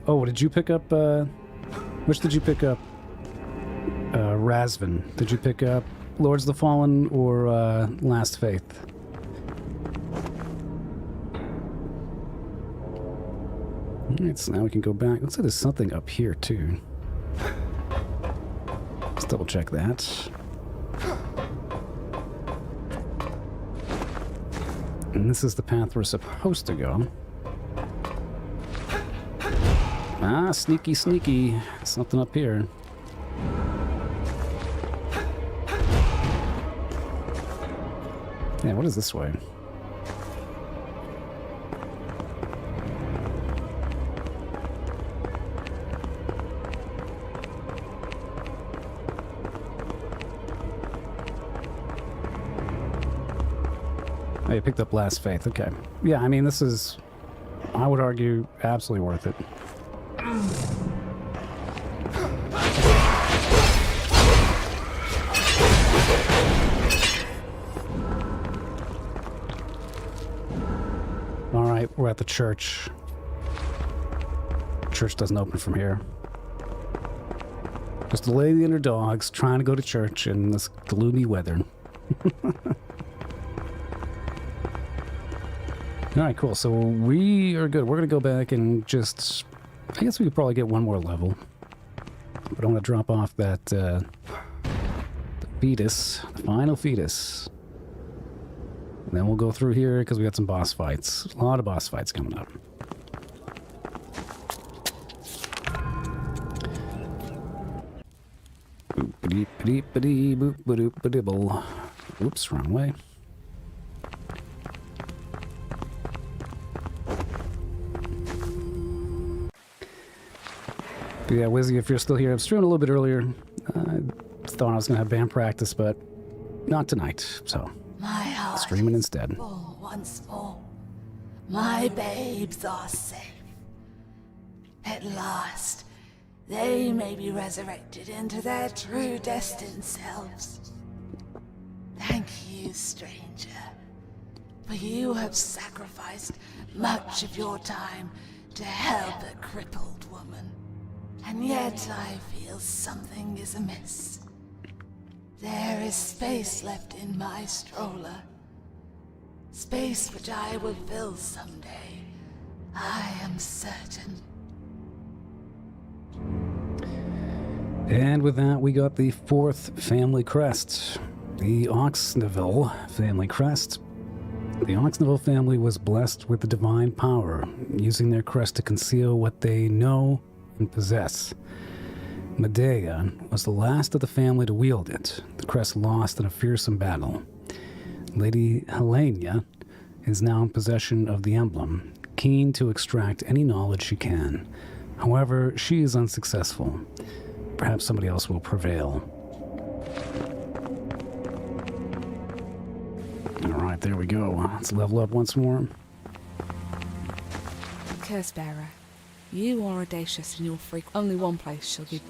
Oh, did you pick up, which did you pick up? Razvan. Did you pick up Lords of the Fallen or, Last Faith? Alright, so now we can go back. Looks like there's something up here, too. Let's double check that. And this is the path we're supposed to go. Ah, sneaky, sneaky. Something up here. Yeah, what is this way? Oh, you picked up Last Faith. Okay. Yeah, I mean, this is, I would argue, absolutely worth it. Alright, we're at the church. Church doesn't open from here. Just a lady and her dogs trying to go to church in this gloomy weather. Alright, cool. So we are good. We're going to go back and just... I guess we could probably get one more level. But I want to drop off that... the fetus. The final fetus. And then we'll go through here because we got some boss fights. A lot of boss fights coming up. Oops, wrong way. But yeah, Wizzy, if you're still here, I'm streaming a little bit earlier. I thought I was going to have band practice, but not tonight, so my heart streaming instead. Full once more. My babes are safe. At last, they may be resurrected into their true destined selves. Thank you, stranger, for you have sacrificed much of your time to help a crippled woman. And yet I feel something is amiss. There is space left in my stroller. Space which I will fill someday. I am certain. And with that, we got the fourth family crest. The Oxneville family crest. The Oxneville family was blessed with the divine power, using their crest to conceal what they know and possess. Medea was the last of the family to wield it, the crest lost in a fearsome battle. Lady Helena is now in possession of the emblem, keen to extract any knowledge she can. However, she is unsuccessful. Perhaps somebody else will prevail. Alright, there we go. Let's level up once more. Cursebearer, you are audacious in your freak. Only one place shall give.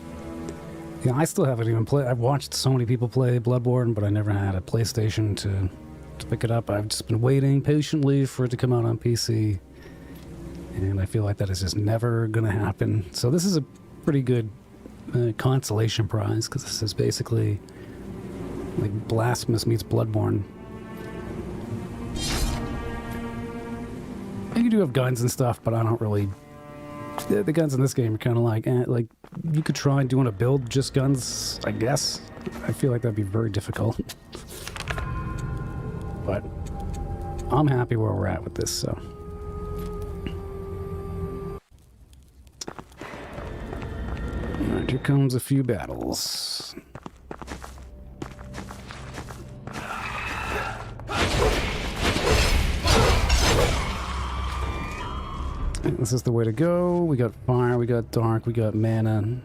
Yeah, I still haven't even played. I've watched so many people play Bloodborne, but I never had a PlayStation to pick it up. I've just been waiting patiently for it to come out on PC. And I feel like that is just never going to happen. So this is a pretty good consolation prize, because this is basically like Blasphemous meets Bloodborne. You do have guns and stuff, but I don't really... The guns in this game are kind of like, you could try doing a build just guns, I guess. I feel like that'd be very difficult. But I'm happy where we're at with this, so... Alright, here comes a few battles. This is the way to go. We got fire, we got dark, we got mana.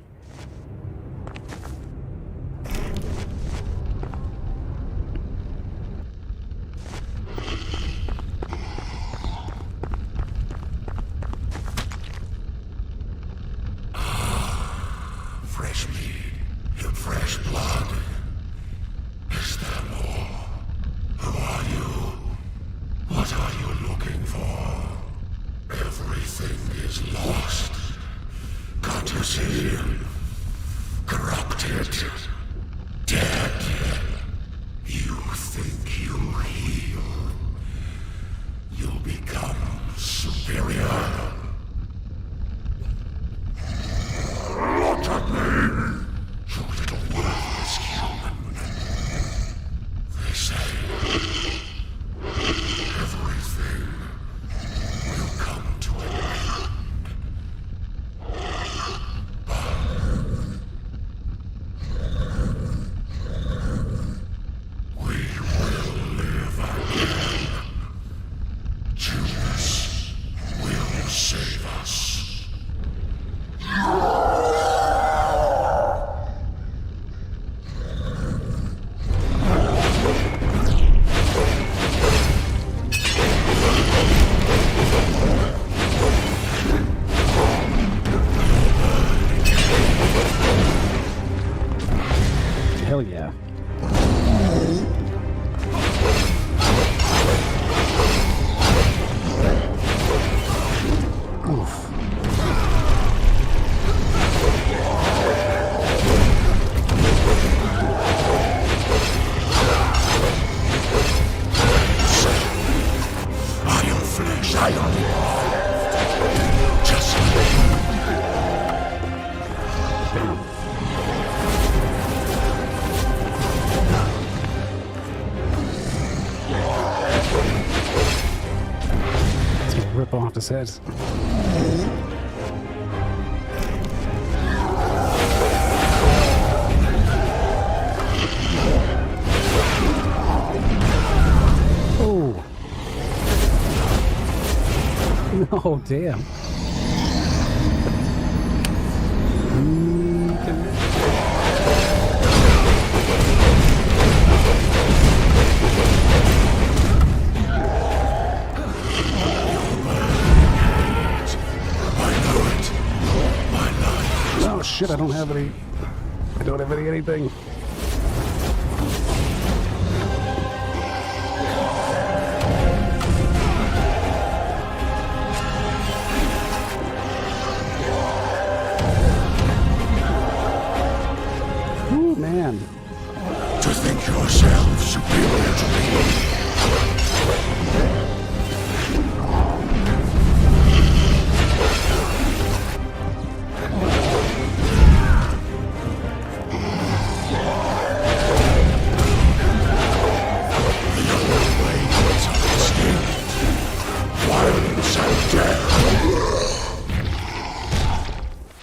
Fresh meat and fresh blood. Is there more? Who are you? What are you looking for? Everything is lost. Sin, corrupted, dead. You think you'll heal. You'll become superior. Look at me, you little worthless human. They say everything will come to an end. We will live again. Junas will save us. Hell yeah. Oof. I am flesh, I am blood. Just like you. It's gonna rip off his head. Oh. No, damn. Oh shit, I don't have any anything. Ooh, man. To think yourself superior to me.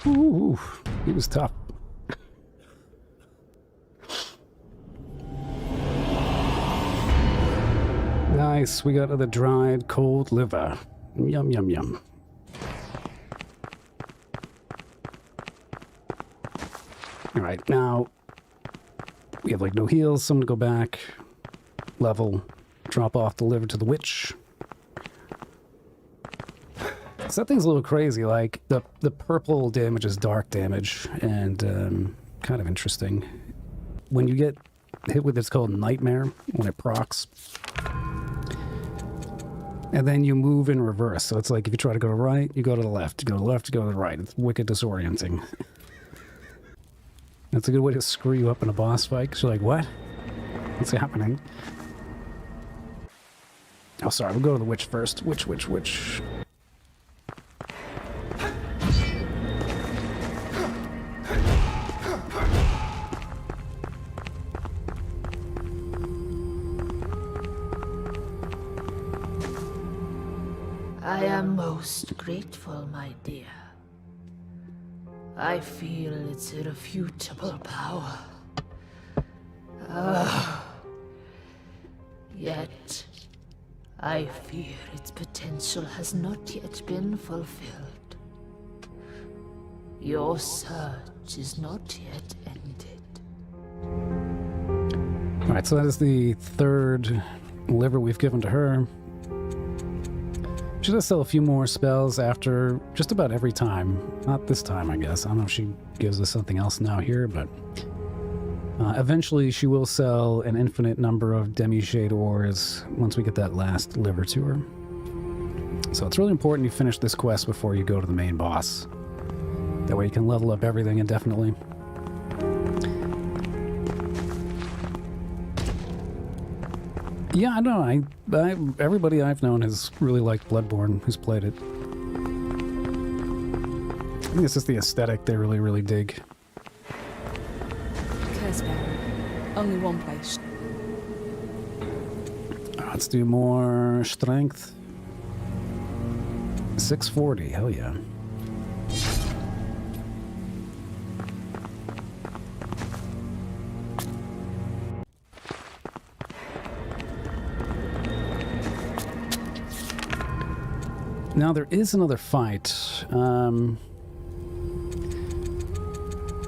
Ooh, he was tough. Nice, we got the dried cold liver. Yum, yum, yum. Alright, now we have like no heals, so I'm gonna go back, level, drop off the liver to the witch. So that thing's a little crazy, like the purple damage is dark damage, and kind of interesting. When you get hit with it's called Nightmare, when it procs, and then you move in reverse. So it's like if you try to go to the right, you go to the left. You go to the left, you go to the right. It's wicked disorienting. That's a good way to screw you up in a boss fight, because you're like, what? What's happening? Oh, sorry, we'll go to the witch first. Witch. I am most grateful, my dear. I feel its irrefutable power. Yet, I fear its potential has not yet been fulfilled. Your search is not yet ended. Alright, so that is the third liver we've given to her. She does sell a few more spells after just about every time. Not this time, I guess. I don't know if she gives us something else now here, but eventually she will sell an infinite number of demi-shade ores once we get that last liver to her. So it's really important you finish this quest before you go to the main boss. That way you can level up everything indefinitely. Yeah, I know. Everybody I've known has really liked Bloodborne who's played it. I think it's just the aesthetic they really, really dig. Castlevania. Only one place. Let's do more strength. 640, hell yeah. Now there is another fight. I'm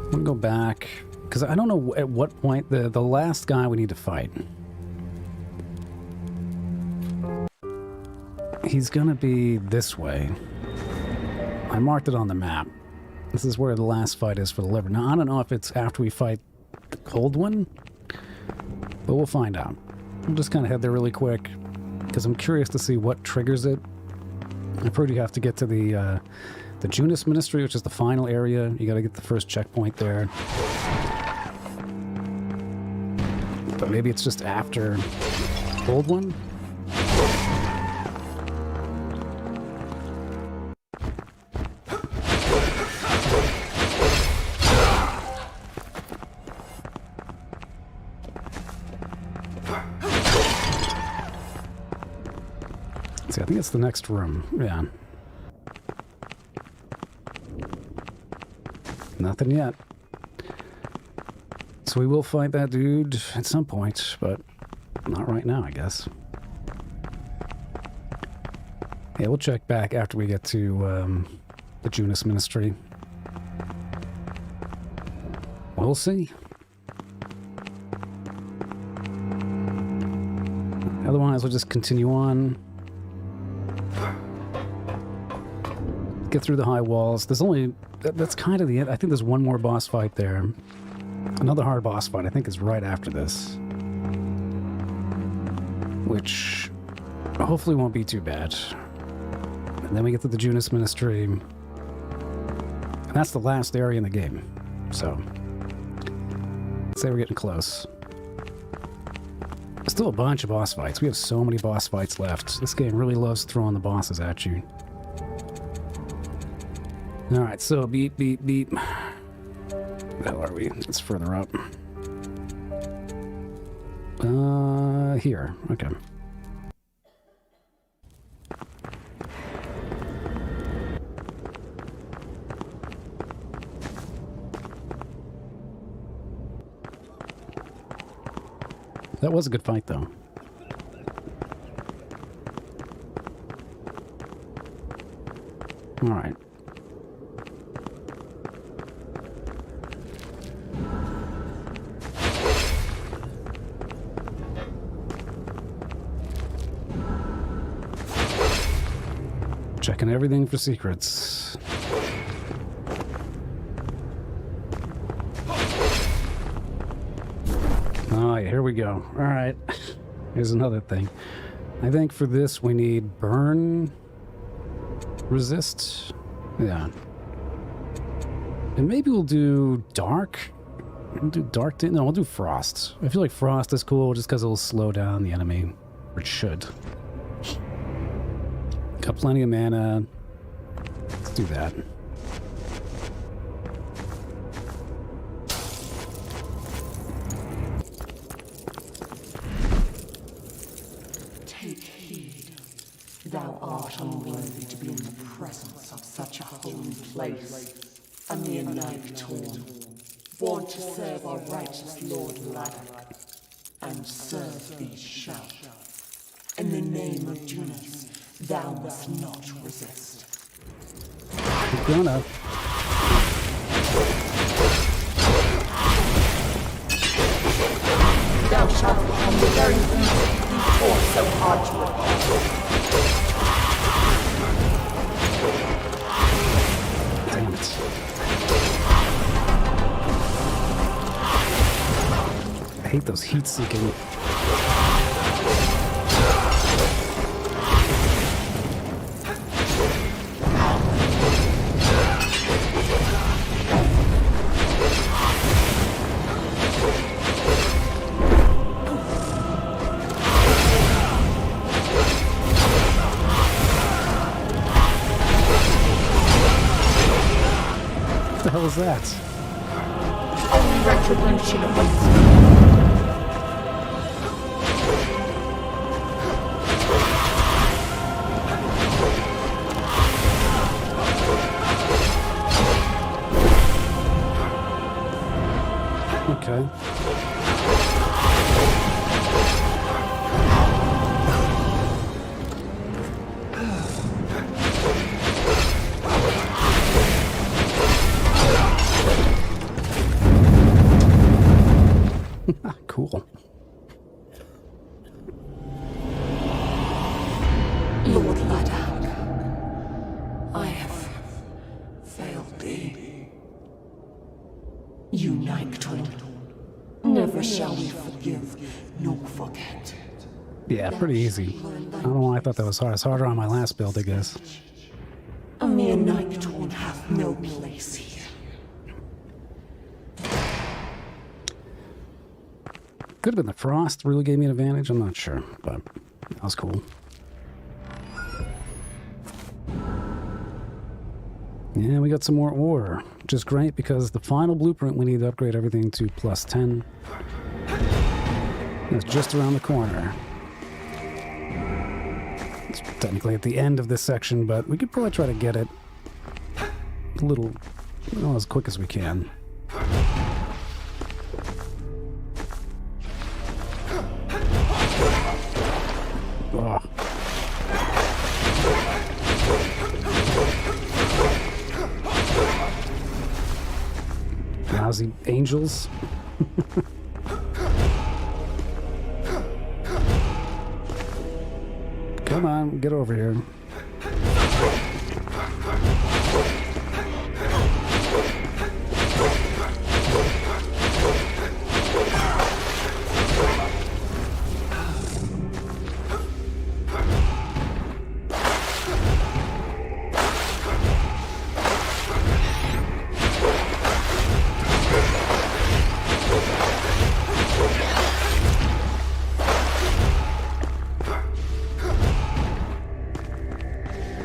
gonna go back because I don't know at what point the last guy we need to fight. He's gonna be this way. I marked it on the map. This is where the last fight is for the liver. Now I don't know if it's after we fight the cold one, but we'll find out. We'll just kind of head there really quick because I'm curious to see what triggers it. I've heard you have to get to the Junas Ministry, which is the final area. You got to get the first checkpoint there. But maybe it's just after the old one. See, I think it's the next room. Yeah. Nothing yet. So we will fight that dude at some point, but not right now, I guess. Yeah, we'll check back after we get to the Junas Ministry. We'll see. Otherwise, we'll just continue on. Get through the high walls. There's only... That's kind of the end. I think there's one more boss fight there. Another hard boss fight, I think, is right after this. Which hopefully won't be too bad. And then we get to the Junas Ministry. And that's the last area in the game. So, let's say we're getting close. There's still a bunch of boss fights. We have so many boss fights left. This game really loves throwing the bosses at you. Alright, so beep, beep, beep. Where are we? It's further up. Here. Okay. That was a good fight, though. Alright. Checking everything for secrets. Oh, yeah, here we go. All right. Here's another thing. I think for this we need burn resist. Yeah. And maybe we'll do dark. We'll do dark. No, we'll do frost. I feel like frost is cool just because it'll slow down the enemy. Or it should. Got plenty of mana. Let's do that. Take heed. Thou art unworthy to be in the presence of such a holy place. A mere knife torn, born to serve our righteous Lord Laddak, and serve thee shall. In the name of Junas, thou must not resist. You're gonna. Thou shalt become the very reason you fought so hard to repel. Damn it. I hate those heat-seeking. What the hell is that? Only retribution awaits Okay. Cool. Lord Laddak, I have failed thee. Unite, never shall we forgive nor forget. Yeah, pretty easy. I don't know why I thought that was hard. It's harder on my last build, I guess. A mere Nighttorn hath no place here. Could have been the frost really gave me an advantage. I'm not sure, but that was cool. Yeah, we got some more ore, which is great because the final blueprint we need to upgrade everything to +10. It's just around the corner. It's technically at the end of this section, but we could probably try to get it a little, well, as quick as we can. Oh. Lousy angels. Come on, get over here.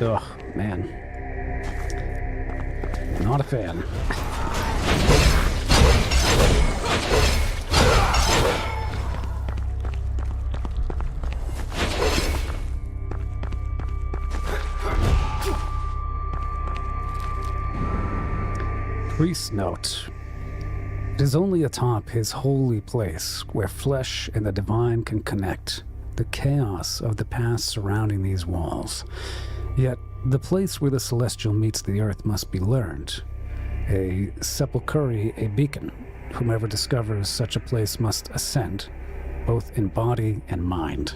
Ugh, man. Not a fan. Priest note. It is only atop his holy place where flesh and the divine can connect. The chaos of the past surrounding these walls. Yet, the place where the celestial meets the earth must be learned. A sepulchre, a beacon. Whomever discovers such a place must ascend, both in body and mind.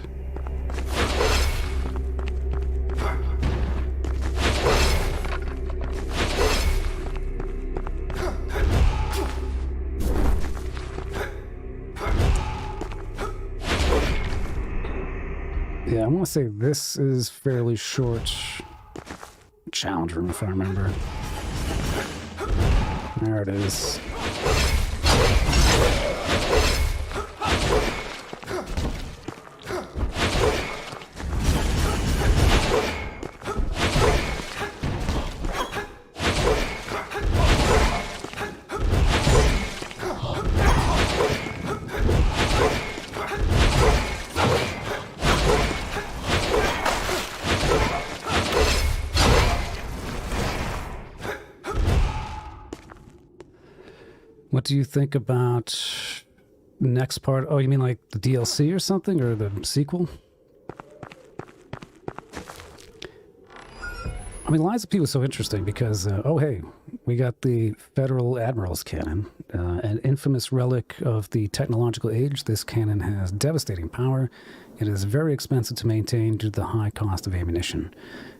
Yeah, I want to say this is fairly short challenge room, if I remember. There it is. What do you think about next part? Oh, you mean like the DLC or something, or the sequel? I mean, Lies of P was so interesting because, oh hey, we got the Federal Admiral's Cannon, an infamous relic of the technological age. This cannon has devastating power. It is very expensive to maintain due to the high cost of ammunition.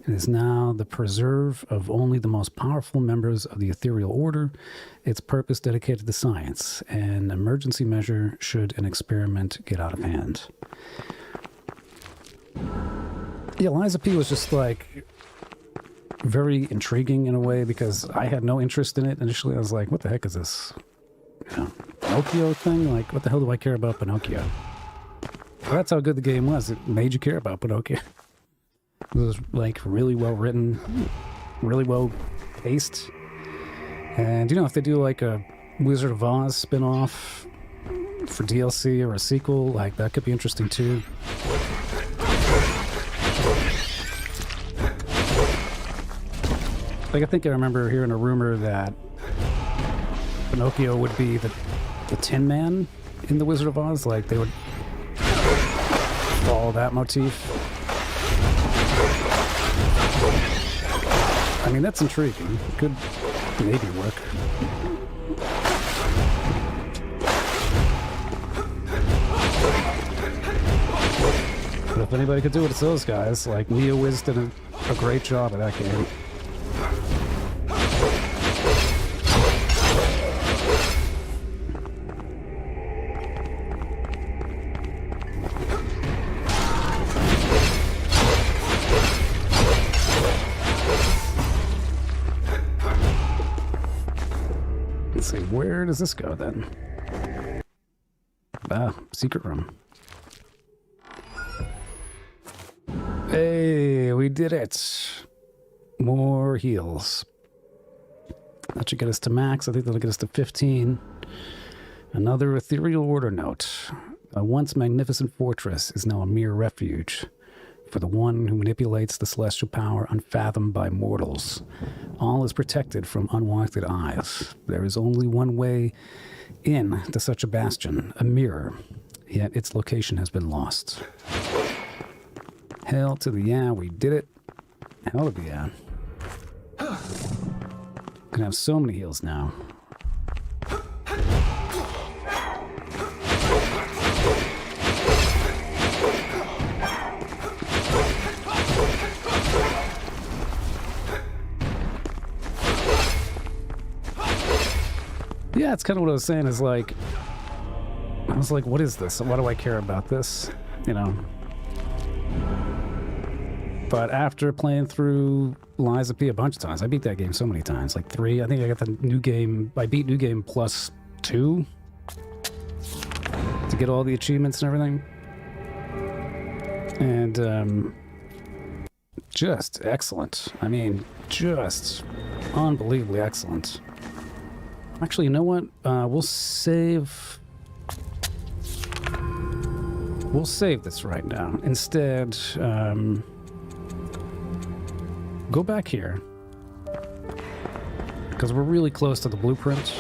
It is now the preserve of only the most powerful members of the Ethereal Order. Its purpose dedicated to science, an emergency measure should an experiment get out of hand. Yeah, Lies of P was just like very intriguing in a way because I had no interest in it initially. I was like, what the heck is this? You know, Pinocchio thing? Like, what the hell do I care about Pinocchio? Well, that's how good the game was. It made you care about Pinocchio. It was like really well written, really well paced. And if they do like a Wizard of Oz spin-off for DLC or a sequel, like that could be interesting too. Like I think I remember hearing a rumor that Pinocchio would be the Tin Man in the Wizard of Oz, like they would follow that motif. I mean, that's intriguing. Could maybe work. But if anybody could do it, it's those guys. Like, NeoWiz did a great job at that game. Let's see, where does this go then? Ah, secret room. Hey, we did it. More heals. That should get us to max. I think that'll get us to 15. Another ethereal order note. A once magnificent fortress is now a mere refuge for the one who manipulates the celestial power unfathomed by mortals. All is protected from unwanted eyes. There is only one way in to such a bastion, a mirror, yet its location has been lost. Hell to the yeah, we did it. Hell to the yeah. Gonna have so many heals now. Yeah, it's kind of what I was saying is like, I was like, what is this? Why do I care about this? But after playing through Lies of P a bunch of times, I beat that game so many times, like 3. I think I got the new game, I beat new game plus 2 to get all the achievements and everything. And just excellent. I mean, just unbelievably excellent. Actually, you know what? We'll save this right now. Instead, go back here, because we're really close to the blueprint.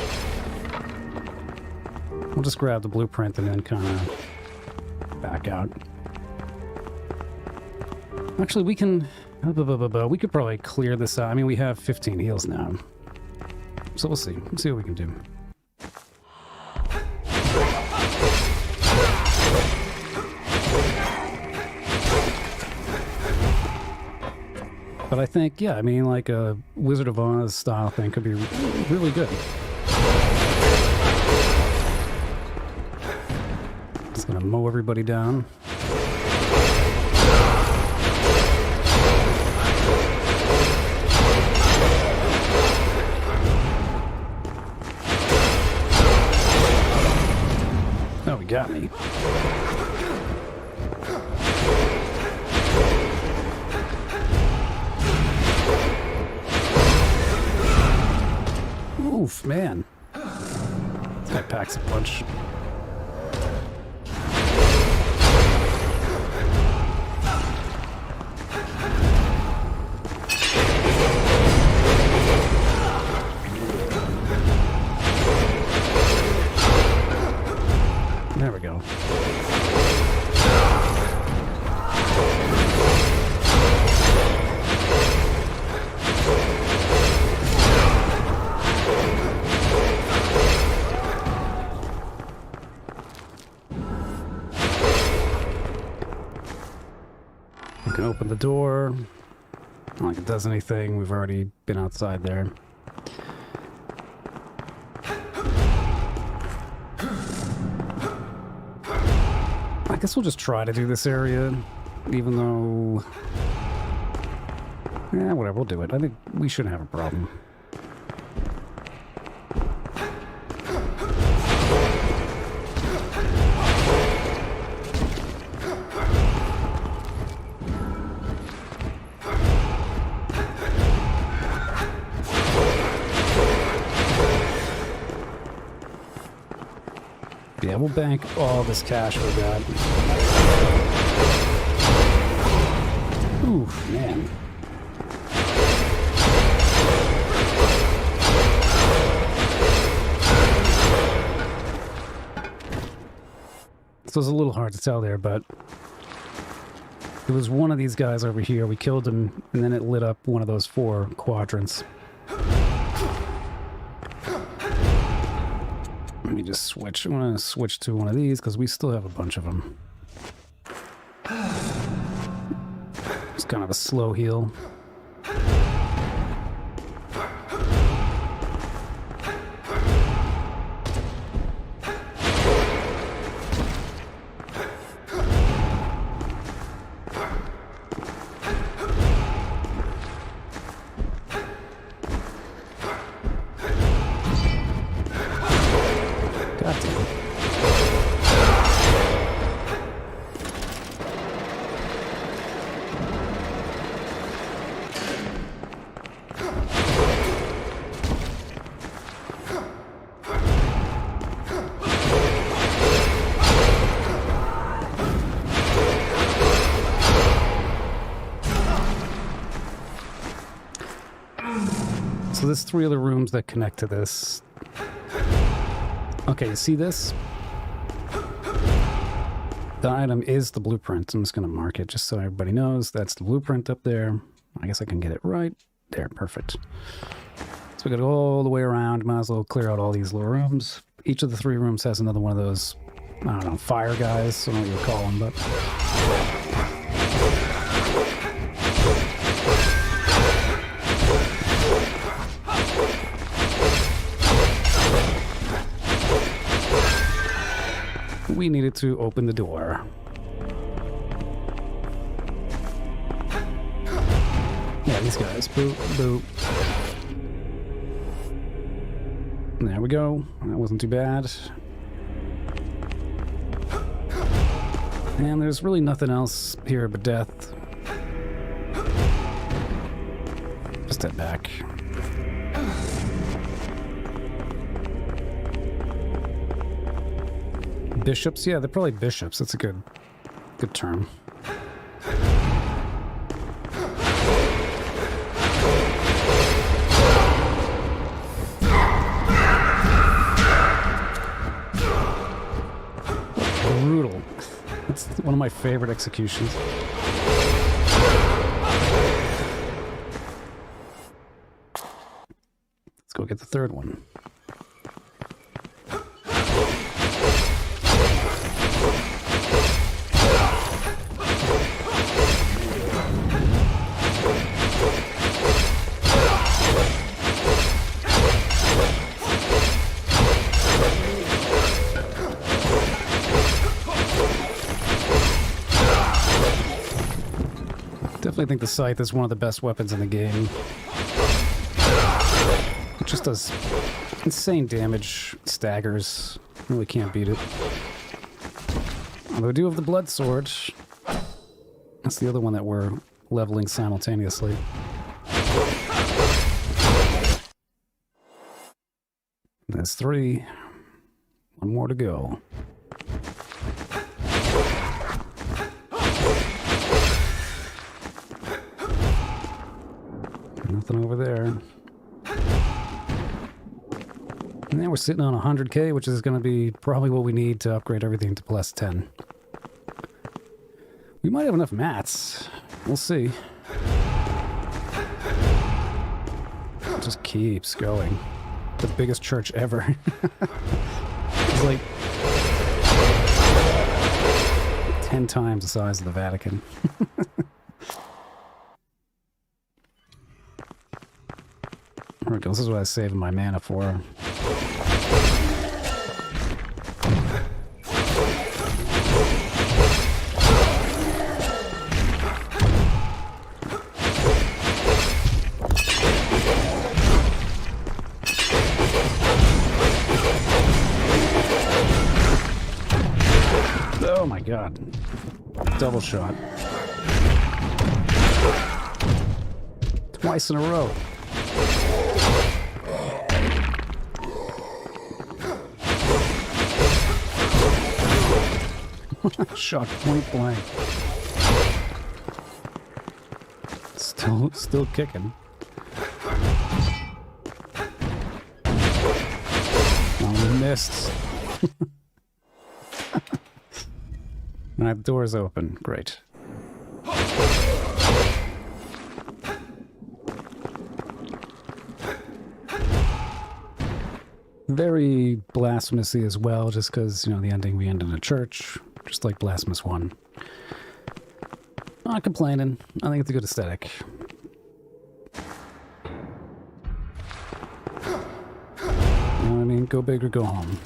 We'll just grab the blueprint and then kind of back out. Actually, we can... we could probably clear this out. I mean, we have 15 heals now. So we'll see. We'll see what we can do. But I think, yeah, I mean, like a Wizard of Oz style thing could be really good. Just gonna mow everybody down. Oh, he got me. Oof, man. This guy packs a punch. There we go. We can open the door. Not like it does anything. We've already been outside there. I guess we'll just try to do this area, even though... yeah, whatever, we'll do it. I think we shouldn't have a problem. Yeah, we'll bank all this cash we got. Ooh, man. This was a little hard to tell there, but it was one of these guys over here. We killed him, and then it lit up one of those 4 quadrants. Let me just switch. I want to switch to one of these because we still have a bunch of them. It's kind of a slow heal. So there's 3 other rooms that connect to this. Okay, you see this? The item is the blueprint. I'm just going to mark it just so everybody knows that's the blueprint up there. I guess I can get it right. There, perfect. So we got to go all the way around. Might as well clear out all these little rooms. Each of the 3 rooms has another one of those, I don't know, fire guys. I don't know what you would call them, but... we needed to open the door. Yeah, these guys. Boop, boop. There we go. That wasn't too bad. And there's really nothing else here but death. Just step back. Bishops? Yeah, they're probably bishops. That's a good term. Brutal. That's one of my favorite executions. Let's go get the 3rd one. I think the scythe is one of the best weapons in the game. It just does insane damage, staggers. Really can't beat it. Although I do have the blood sword. That's the other one that we're leveling simultaneously. That's 3. One more to go. Nothing over there. And then we're sitting on 100k, which is going to be probably what we need to upgrade everything to plus 10. We might have enough mats. We'll see. It just keeps going. The biggest church ever. It's like 10 times the size of the Vatican. There we go. This is what I was saving my mana for. Oh my god. Double shot. Twice in a row. Shot point blank. Still kicking. Oh, we missed. Alright, the door's open. Great. Very blasphemous-y as well, just because, you know, the ending, we end in a church, just like Blasphemous 1. Not complaining. I think it's a good aesthetic. You know what I mean? Go big or go home.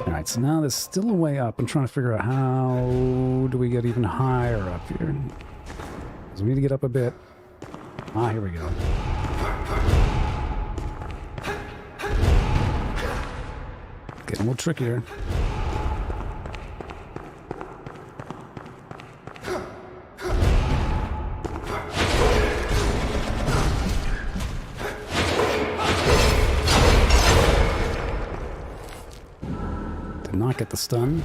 Alright, so now there's still a way up. I'm trying to figure out how do we get even higher up here. So we need to get up a bit. Ah, here we go. Getting a little trickier. Did not get the stun.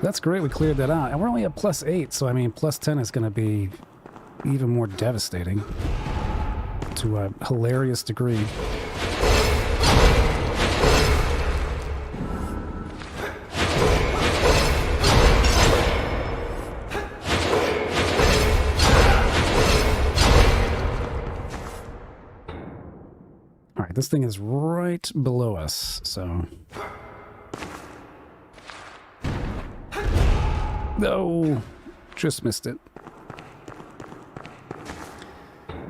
That's great, we cleared that out. And we're only at +8, so I mean, +10 is going to be even more devastating to a hilarious degree. Alright, this thing is right below us, so... No! Just missed it.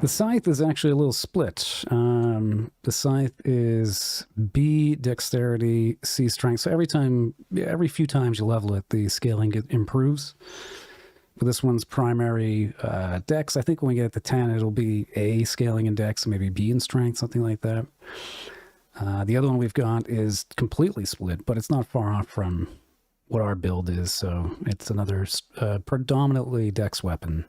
The scythe is actually a little split. The scythe is B dexterity, C strength. So every few times you level it, the scaling improves. But this one's primary dex. I think when we get to 10, it'll be A scaling in dex, maybe B in strength, something like that. The other one we've got is completely split, but it's not far off from what our build is. So it's another predominantly dex weapon,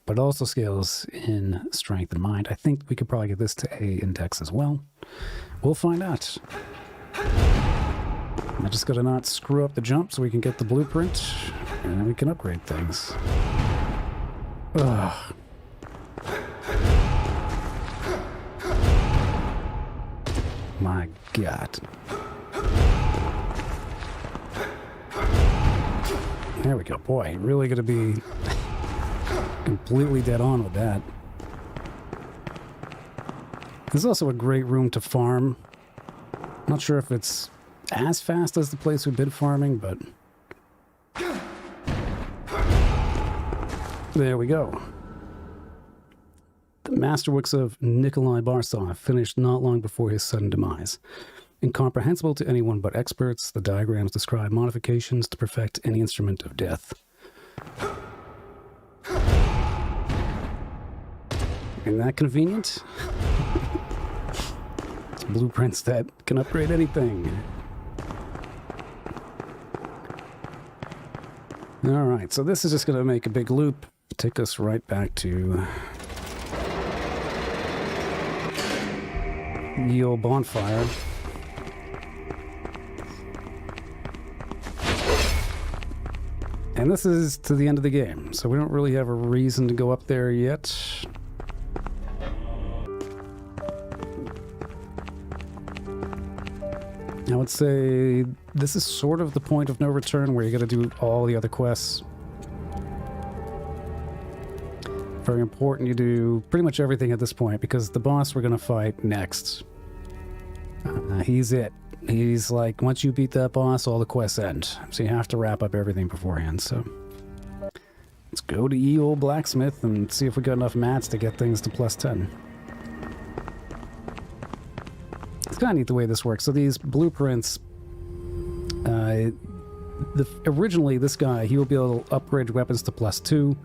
but also scales in strength and mind. I think we could probably get this to A in dex as well. We'll find out. I just gotta not screw up the jump so we can get the blueprint, and then we can upgrade things. Ugh. My God. There we go. Boy, really gonna be completely dead on with that. This is also a great room to farm. Not sure if it's as fast as the place we've been farming, but there we go. The Masterworks of Nikolai Barsov finished not long before his sudden demise. Incomprehensible to anyone but experts, the diagrams describe modifications to perfect any instrument of death. Isn't that convenient? It's blueprints that can upgrade anything. Alright, so this is just going to make a big loop, take us right back to the old bonfire. And this is to the end of the game, so we don't really have a reason to go up there yet. I would say this is sort of the point of no return where you gotta do all the other quests. Very important you do pretty much everything at this point, because the boss we're gonna fight next, he's it. He's like, once you beat that boss, all the quests end. So you have to wrap up everything beforehand, so... Let's go to ye old blacksmith and see if we got enough mats to get things to +10. It's kind of neat the way this works. So these blueprints... originally, this guy, he will be able to upgrade weapons to +2.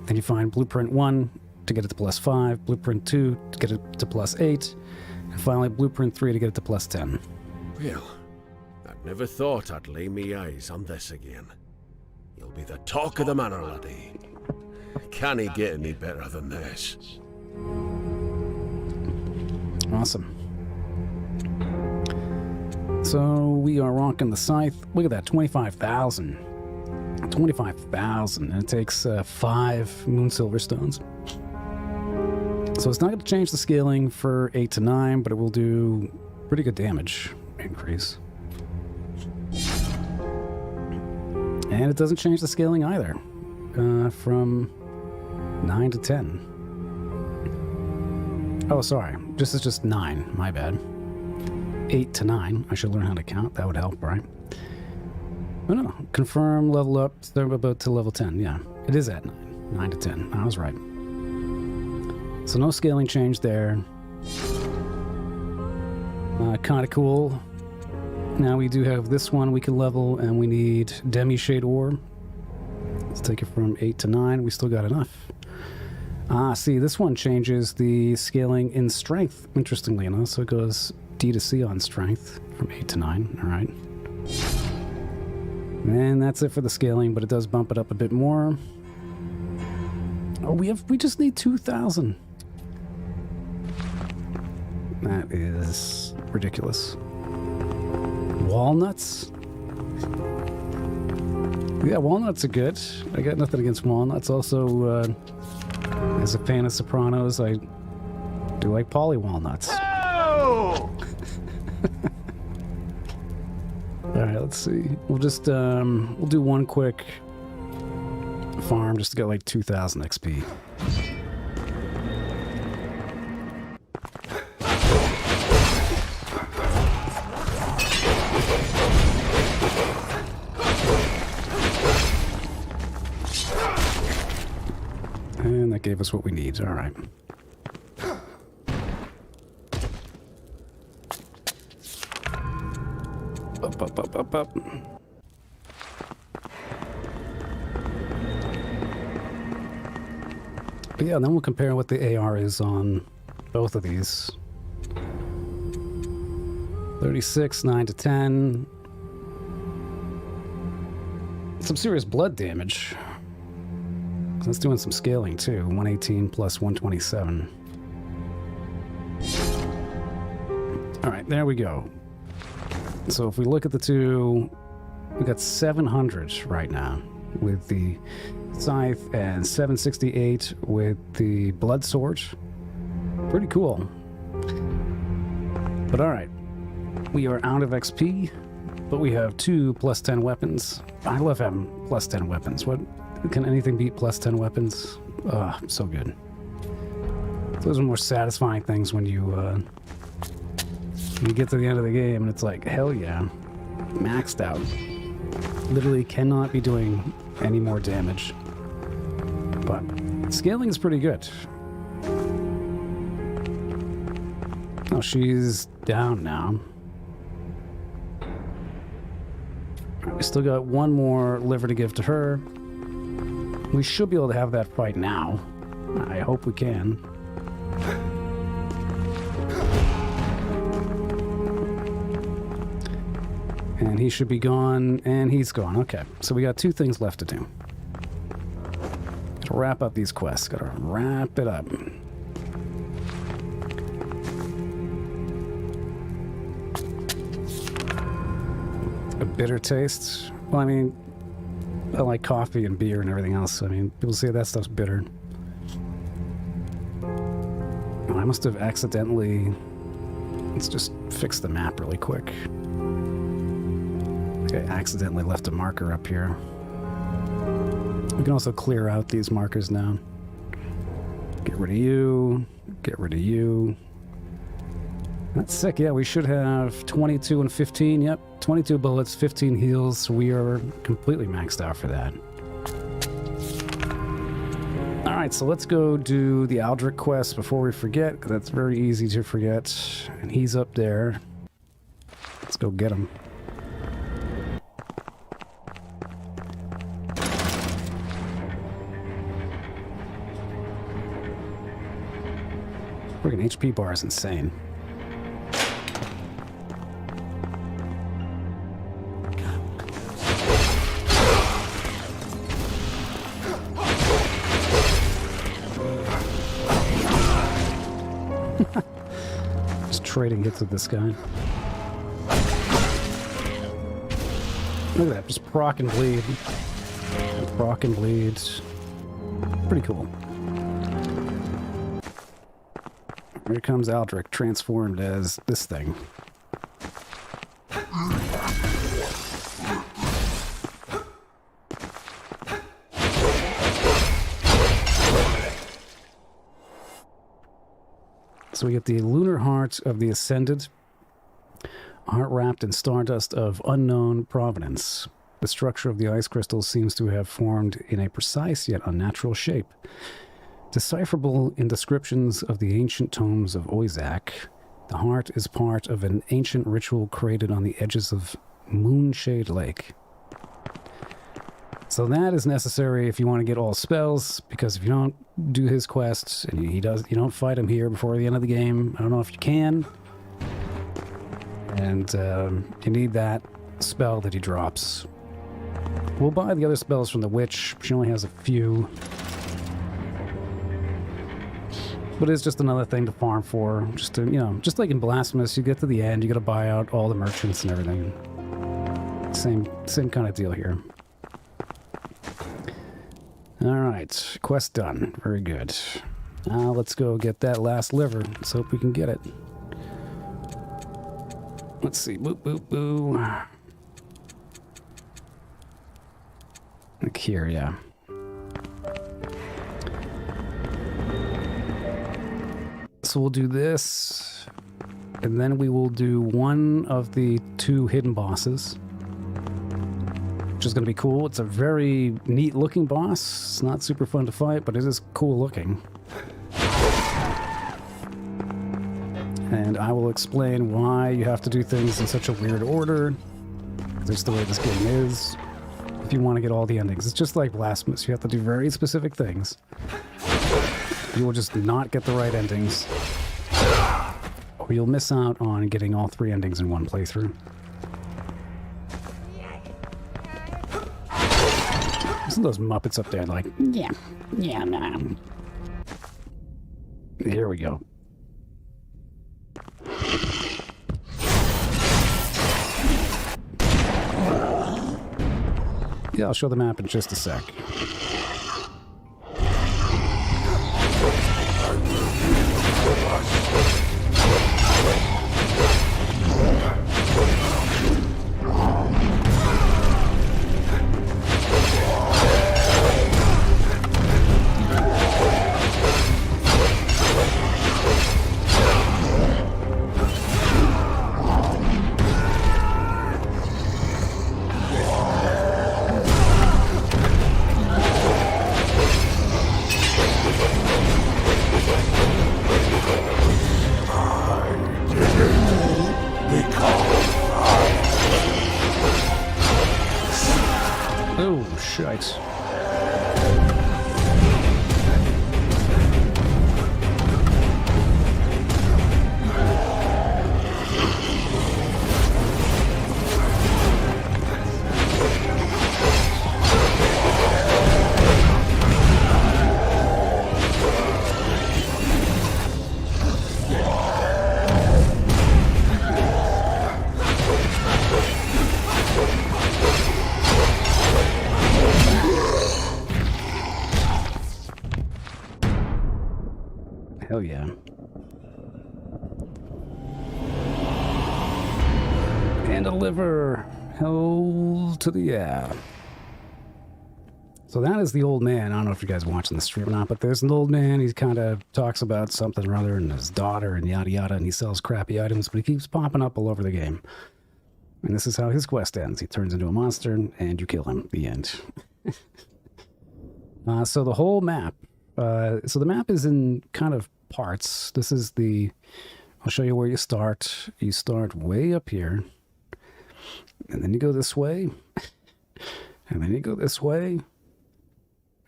Then you find blueprint 1 to get it to +5, blueprint 2 to get it to +8, and finally blueprint 3 to get it to +10. Well, I'd never thought I'd lay me eyes on this again. You'll be the talk of the manor, laddie. Can he get any better than this? Awesome. So we are rocking the scythe. Look at that, 25,000. 25,000. And it takes 5 moon silver stones. So it's not going to change the scaling for 8 to 9, but it will do pretty good damage increase. And it doesn't change the scaling either, from 9 to 10. Oh, sorry. This is just 9. My bad. 8 to 9. I should learn how to count. That would help, right? Oh, no. Confirm level up. They're about to level 10. Yeah. It is at 9. 9 to 10. I was right. So no scaling change there. Kind of cool. Now we do have this one we can level, and we need demi-shade ore. Let's take it from 8 to 9. We still got enough. See, this one changes the scaling in strength, interestingly enough. So it goes D to C on strength from 8 to 9. All right. And that's it for the scaling, but it does bump it up a bit more. Oh, we just need 2,000. That is ridiculous. Walnuts? Yeah, walnuts are good. I got nothing against walnuts. Also, as a fan of Sopranos, I do like poly walnuts. Oh! Alright, let's see. We'll just, we'll do one quick farm just to get like 2,000 XP. And that gave us what we need. All right. Up. But yeah, then we'll compare what the AR is on both of these. 36, 9 to 10. Some serious blood damage. That's doing some scaling too. 118 plus 127. Alright, there we go. So if we look at the two, we got 700 right now with the scythe and 768 with the blood sword. Pretty cool. But alright, we are out of XP, but we have 2 plus 10 weapons. I love having plus 10 weapons. What? Can anything beat plus 10 weapons? So good. Those are more satisfying things when you get to the end of the game and it's like, hell yeah, maxed out. Literally cannot be doing any more damage. But scaling is pretty good. Oh, she's down now. We still got one more liver to give to her. We should be able to have that fight now. I hope we can. And he should be gone, and he's gone. Okay, so we got 2 things left to do. Gotta wrap up these quests. Gotta wrap it up. A bitter taste. Well, I mean, I like coffee and beer and everything else. I mean, people say that stuff's bitter. Oh, I must have accidentally... Let's just fix the map really quick. I accidentally left a marker up here. We can also clear out these markers now. Get rid of you. Get rid of you. That's sick. Yeah, we should have 22 and 15. Yep, 22 bullets, 15 heals. So we are completely maxed out for that. All right, so let's go do the Aldrich quest before we forget, because that's very easy to forget. And he's up there. Let's go get him. Freaking HP bar is insane. Just trading hits with this guy. Look at that, just proc and bleed. Proc and bleed. Pretty cool. Here comes Aldrich, transformed as this thing. So we get the lunar heart of the Ascended, heart wrapped in stardust of unknown provenance. The structure of the ice crystal seems to have formed in a precise yet unnatural shape. Decipherable in descriptions of the ancient tomes of Oizak, the heart is part of an ancient ritual created on the edges of Moonshade Lake. So that is necessary if you want to get all spells, because if you don't do his quests, and you don't fight him here before the end of the game, I don't know if you can, and you need that spell that he drops. We'll buy the other spells from the witch. She only has a few. But it's just another thing to farm for. Just to, just like in Blasphemous, you get to the end, you gotta buy out all the merchants and everything. Same kind of deal here. Alright, quest done. Very good. Now let's go get that last liver. Let's hope we can get it. Let's see. Boop, boop, boo. Like here, yeah. So we'll do this, and then we will do one of the 2 hidden bosses, which is going to be cool. It's a very neat looking boss. It's not super fun to fight, but it is cool looking. And I will explain why you have to do things in such a weird order. That's the way this game is. If you want to get all the endings, it's just like Blasphemous. You have to do very specific things. You will just not get the right endings, or you'll miss out on getting all 3 endings in one playthrough. Listen to those Muppets up there like, yeah, nah. Here we go. Yeah, I'll show the map in just a sec. Oh, shite. Hell yeah. And a liver. Hell to the yeah. So that is the old man. I don't know if you guys are watching the stream or not, but there's an old man. He kind of talks about something or other and his daughter and yada yada, and he sells crappy items, but he keeps popping up all over the game. And this is how his quest ends. He turns into a monster and you kill him. The end. So the whole map. So the map is in kind of parts. This is I'll show you where you start. You start way up here. And then you go this way. And then you go this way.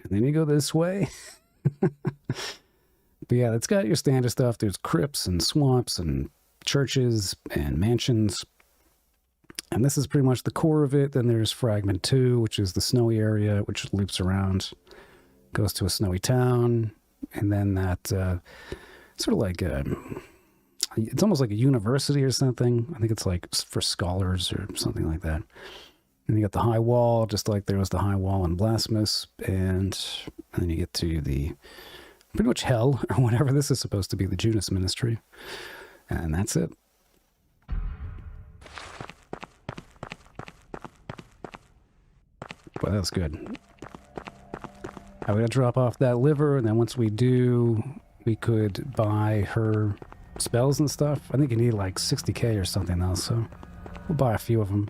And then you go this way. But yeah, it's got your standard stuff. There's crypts and swamps and churches and mansions. And this is pretty much the core of it. Then there's Fragment 2, which is the snowy area, which loops around. Goes to a snowy town. And then that sort of like it's almost like a university or something. I think it's like for scholars or something like that. And you got the high wall, just like there was the high wall in Blasphemous, and then you get to the pretty much hell or whatever. This is supposed to be the Junas Ministry, and that's it. Well, that's good. I'm gonna drop off that liver, and then once we do, we could buy her spells and stuff. I think you need like 60k or something else, so we'll buy a few of them.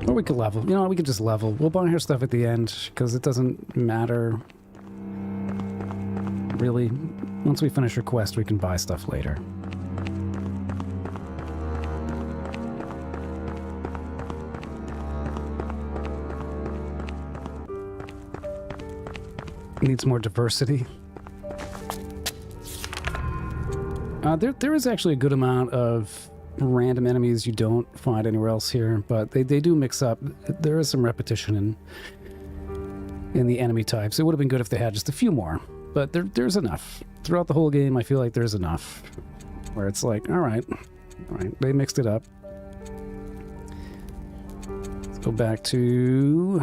Or we could level. You know, we could just level. We'll buy her stuff at the end, because it doesn't matter, really. Once we finish her quest, we can buy stuff later. Needs more diversity. There is actually a good amount of random enemies you don't find anywhere else here, but they do mix up. There is some repetition in the enemy types. It would have been good if they had just a few more, but there's enough. Throughout the whole game, I feel like there's enough where it's like, all right, they mixed it up. Let's go back to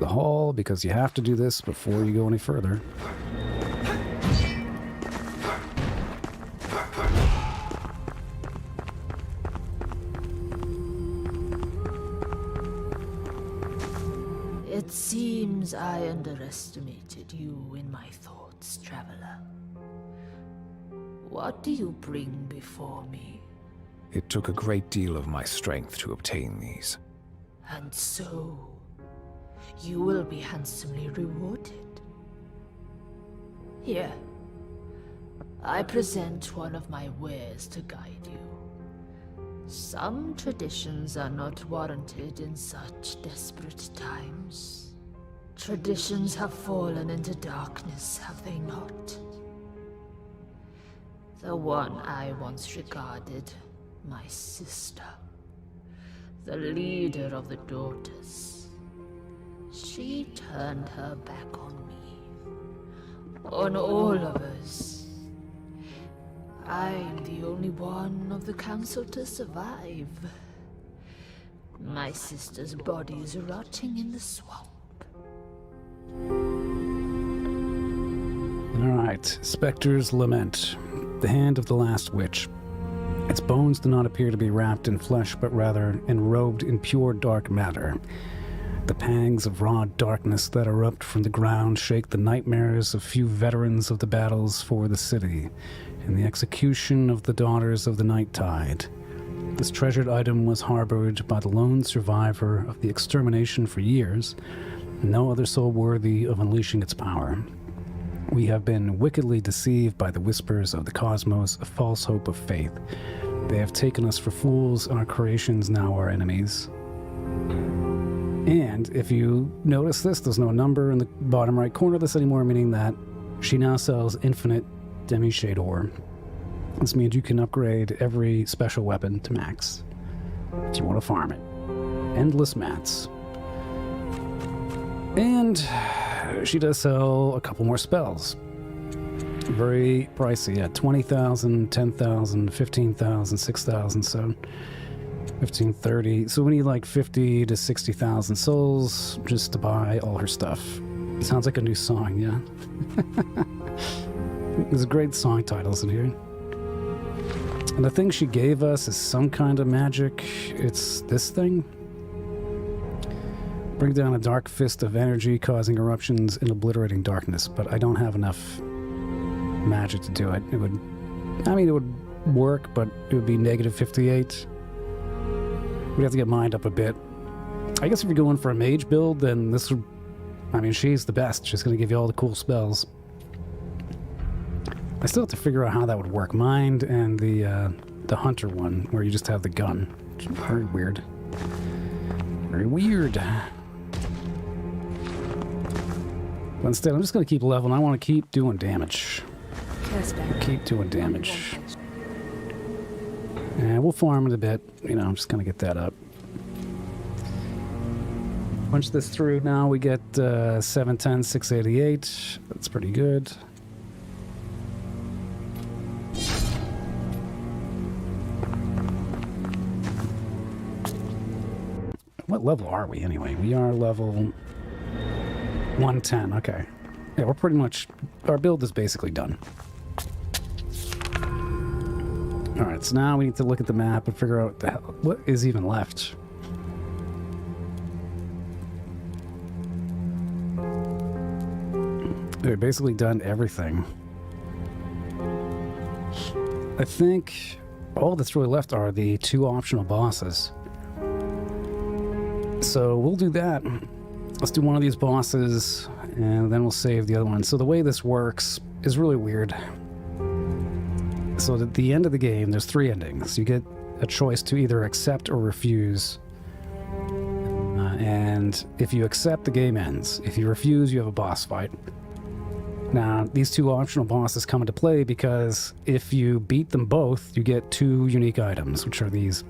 the hall, because you have to do this before you go any further. It seems I underestimated you in my thoughts, traveler. What do you bring before me? It took a great deal of my strength to obtain these. And so, you will be handsomely rewarded. Here, I present one of my wares to guide you. Some traditions are not warranted in such desperate times. Traditions have fallen into darkness, have they not? The one I once regarded, my sister, the leader of the daughters. She turned her back on me, on all of us. I'm the only one of the council to survive. My sister's body is rotting in the swamp. Alright, Spectre's Lament. The hand of the last witch. Its bones do not appear to be wrapped in flesh, but rather enrobed in pure dark matter. The pangs of raw darkness that erupt from the ground shake the nightmares of few veterans of the battles for the city, and the execution of the daughters of the night tide. This treasured item was harbored by the lone survivor of the extermination for years, and no other soul worthy of unleashing its power. We have been wickedly deceived by the whispers of the cosmos, a false hope of faith. They have taken us for fools, and our creations now are enemies. And if you notice this, there's no number in the bottom right corner of this anymore, meaning that she now sells infinite demi-shade ore. This means you can upgrade every special weapon to max if you want to farm it. Endless mats. And she does sell a couple more spells. Very pricey, yeah, 20,000, 10,000, 15,000, 6,000, so 15, 30. So we need like 50 to 60,000 souls just to buy all her stuff. Sounds like a new song, yeah. There's great song titles in here. And the thing she gave us is some kind of magic. It's this thing. Bring down a dark fist of energy, causing eruptions and obliterating darkness. But I don't have enough magic to do it. It would work, but it would be negative 58. We'd have to get mined up a bit. I guess if you're going for a mage build, then this would... I mean, she's the best. She's going to give you all the cool spells. I still have to figure out how that would work. Mind and the hunter one, where you just have the gun. Very weird. Very weird. But instead, I'm just going to keep leveling. I want to keep doing damage. Keep doing damage. And we'll farm it a bit. You know, I'm just going to get that up. Punch this through now. We get 710, 688. That's pretty good. What level are we anyway? We are level 110. Okay. Yeah, we're pretty much... Our build is basically done. Alright, so now we need to look at the map and figure out what is even left. We've basically done everything. I think all that's really left are the 2 optional bosses. So we'll do that. Let's do one of these bosses, and then we'll save the other one. So the way this works is really weird. So at the end of the game, there's 3 endings. You get a choice to either accept or refuse. And if you accept, the game ends. If you refuse, you have a boss fight. Now, these 2 optional bosses come into play because if you beat them both, you get 2 unique items, which are these.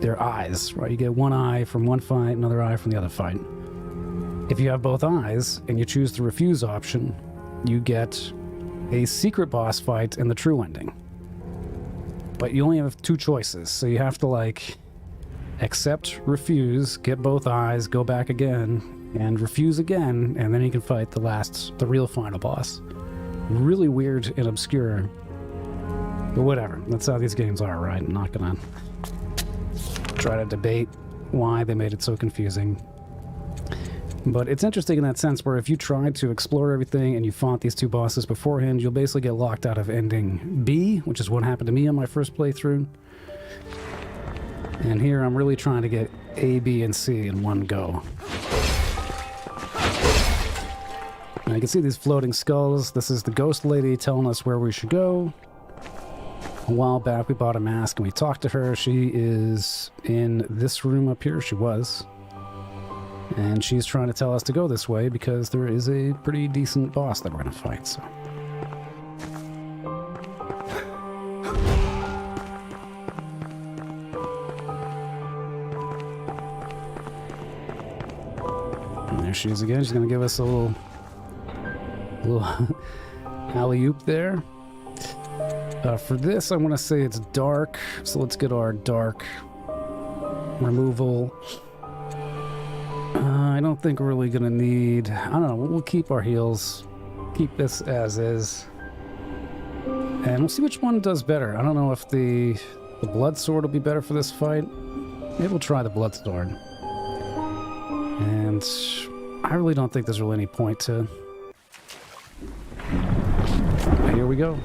They're eyes, right? You get 1 eye from one fight, another eye from the other fight. If you have both eyes and you choose the refuse option, you get a secret boss fight and the true ending. But you only have 2 choices, so you have to, like, accept, refuse, get both eyes, go back again, and refuse again, and then you can fight the real final boss. Really weird and obscure. But whatever, that's how these games are, right? I'm not gonna try to debate why they made it so confusing. But it's interesting in that sense where if you tried to explore everything and you fought these 2 bosses beforehand, you'll basically get locked out of ending B, which is what happened to me on my first playthrough. And here I'm really trying to get A, B, and C in one go. Now you can see these floating skulls. This is the ghost lady telling us where we should go. A while back we bought a mask and we talked to her. She is in this room up here. She was. And she's trying to tell us to go this way because there is a pretty decent boss that we're going to fight, so... And there she is again. She's going to give us a little alley-oop there. For this, I want to say it's dark, so let's get our dark removal. I don't think we're really going to need... I don't know, we'll keep our heals. Keep this as is. And we'll see which one does better. I don't know if the blood sword will be better for this fight. Maybe we'll try the blood sword. And I really don't think there's really any point to... Here we go.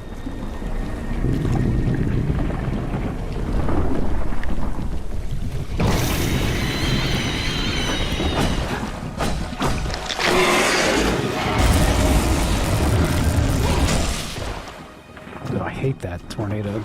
Oh, I hate that tornado.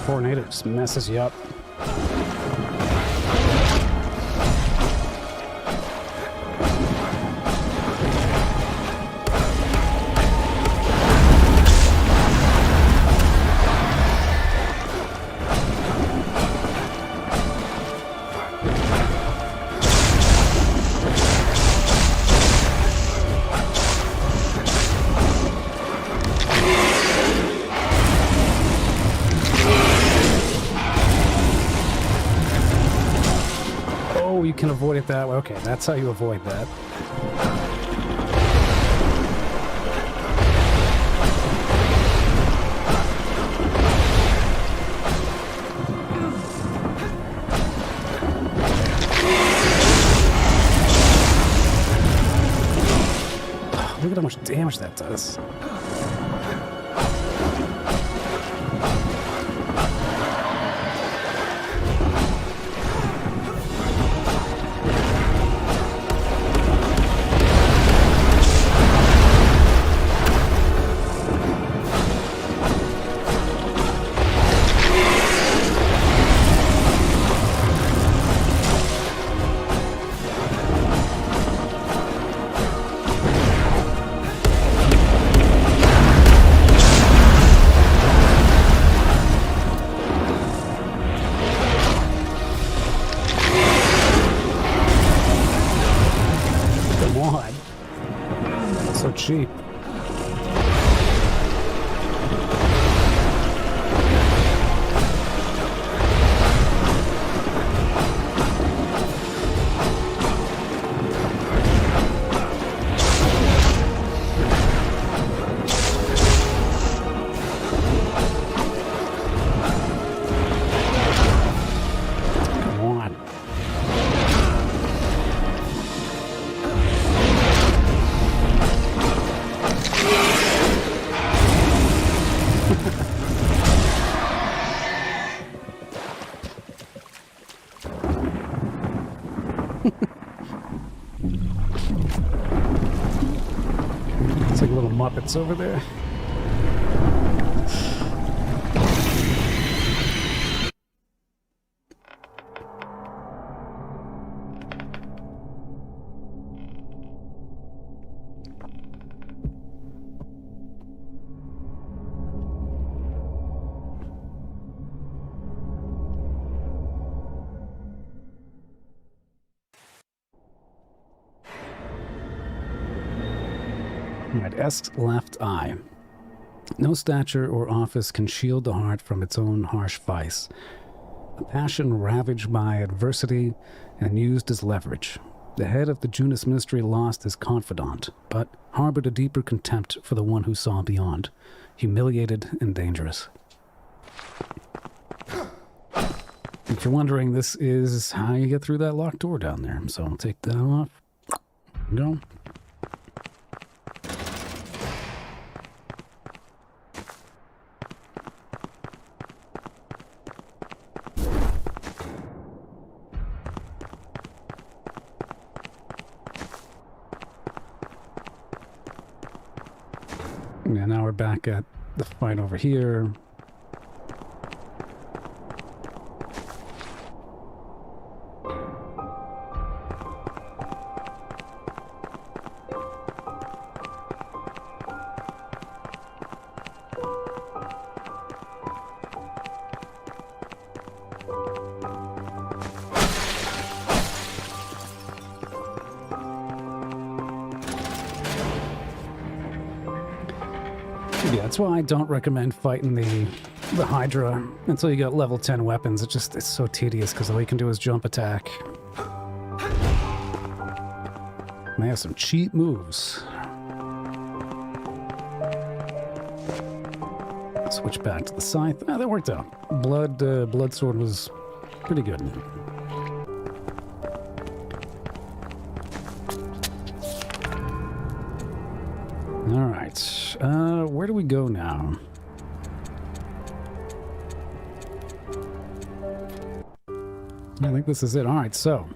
Tornado just messes you up. You can avoid it that way. Okay, that's how you avoid that. Look at how much damage that does. cheap. It's like little Muppets over there. Right, Esk's left eye. No stature or office can shield the heart from its own harsh vice. A passion ravaged by adversity and used as leverage. The head of the Junas Ministry lost his confidant, but harbored a deeper contempt for the one who saw beyond. Humiliated and dangerous. If you're wondering, this is how you get through that locked door down there. So I'll take that off. Go. Yeah, now we're back at the fight over here. Yeah, that's why I don't recommend fighting the Hydra until you got level 10 weapons. It's so tedious because all you can do is jump attack. And they have some cheap moves. Switch back to the scythe. Ah, that worked out. Blood sword was pretty good. All right, where do we go now? I think this is it. All right, so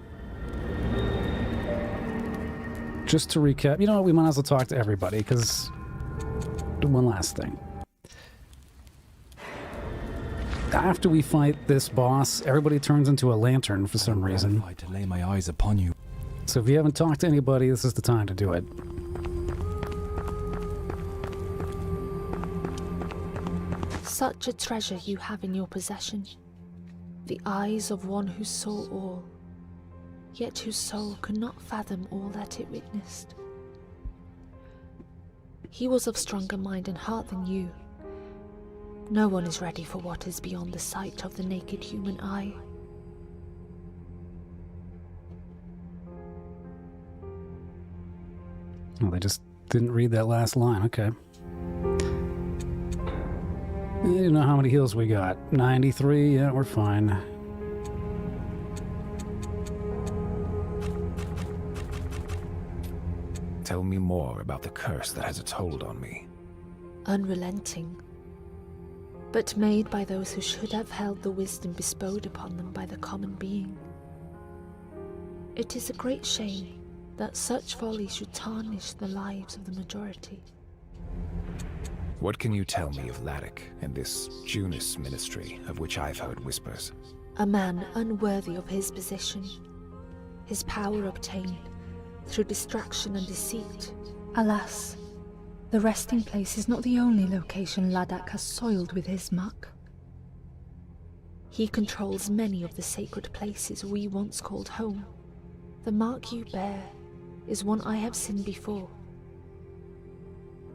just to recap, you know what? We might as well talk to everybody because one last thing. After we fight this boss, everybody turns into a lantern for some reason. To lay my eyes upon you. So if you haven't talked to anybody, this is the time to do it. Such a treasure you have in your possession, the eyes of one who saw all, yet whose soul could not fathom all that it witnessed. He was of stronger mind and heart than you. No one is ready for what is beyond the sight of the naked human eye. Oh, they just didn't read that last line. Okay. You know how many heals we got? 93? Yeah, we're fine. Tell me more about the curse that has its hold on me. Unrelenting, but made by those who should have held the wisdom bestowed upon them by the common being. It is a great shame that such folly should tarnish the lives of the majority. What can you tell me of Laddak and this Junas Ministry of which I've heard whispers? A man unworthy of his position, his power obtained through distraction and deceit. Alas, the resting place is not the only location Laddak has soiled with his muck. He controls many of the sacred places we once called home. The mark you bear is one I have seen before.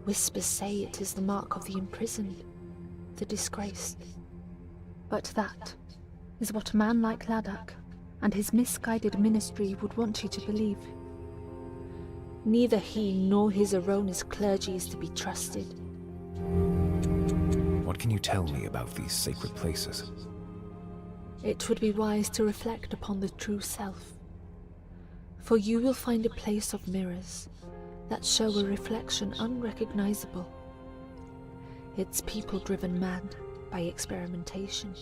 Whispers say it is the mark of the imprisoned, the disgraced. But that is what a man like Laddak and his misguided ministry would want you to believe. Neither he nor his erroneous clergy is to be trusted. What can you tell me about these sacred places? It would be wise to reflect upon the true self. For you will find a place of mirrors that show a reflection unrecognizable. Its people driven mad by experimentation.